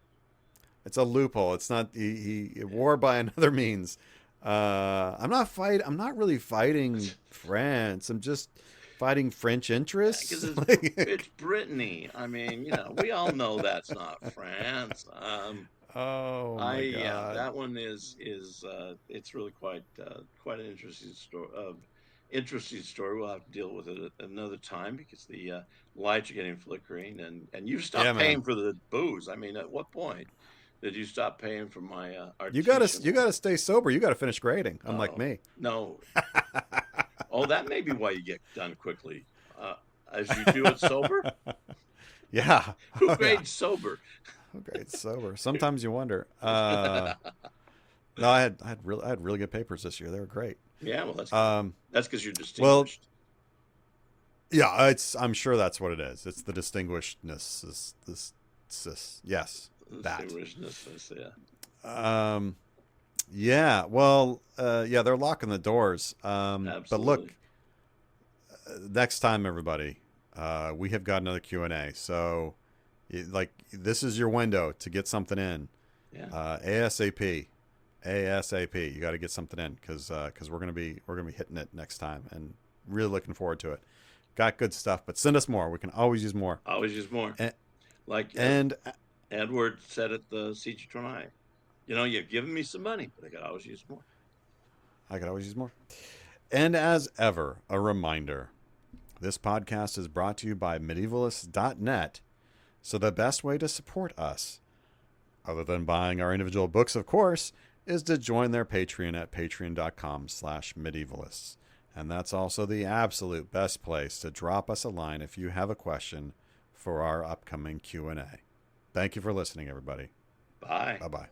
Speaker 1: It's a loophole. It's not he war by another means. I'm not really fighting France. I'm just fighting French interests.
Speaker 2: Because it's Brittany. I mean, we all know that's not France.
Speaker 1: Oh my God.
Speaker 2: Yeah, that one is it's really quite an interesting story. We'll have to deal with it at another time, because the lights are getting flickering, and you stopped paying for the booze. I mean, at what point did you stop paying for my
Speaker 1: You gotta stay sober. You gotta finish grading, unlike me.
Speaker 2: No. Oh, that may be why you get done quickly, as you do it sober.
Speaker 1: Yeah.
Speaker 2: Who grades sober?
Speaker 1: Who grades sober? Sometimes you wonder. No, I had really good papers this year. They were great.
Speaker 2: Yeah, well, that's because you're distinguished.
Speaker 1: Well, yeah, I'm sure that's what it is. It's the distinguishedness. Yes, that.
Speaker 2: Distinguishedness,
Speaker 1: yeah. Yeah. Well, they're locking the doors.
Speaker 2: Absolutely.
Speaker 1: But look, next time, everybody, we have got another Q&A. So, this is your window to get something in.
Speaker 2: Yeah.
Speaker 1: ASAP. You got to get something in, because we're gonna be hitting it next time, and really looking forward to it. Got good stuff, but send us more. We can always use more.
Speaker 2: And Edward said at the Siege of Tournai, you've given me some money, but I could always use more.
Speaker 1: And as ever, a reminder: this podcast is brought to you by medievalists.net. So the best way to support us, other than buying our individual books, of course, is to join their Patreon at patreon.com/medievalists. And that's also the absolute best place to drop us a line if you have a question for our upcoming Q&A. Thank you for listening, everybody.
Speaker 2: Bye.
Speaker 1: Bye-bye.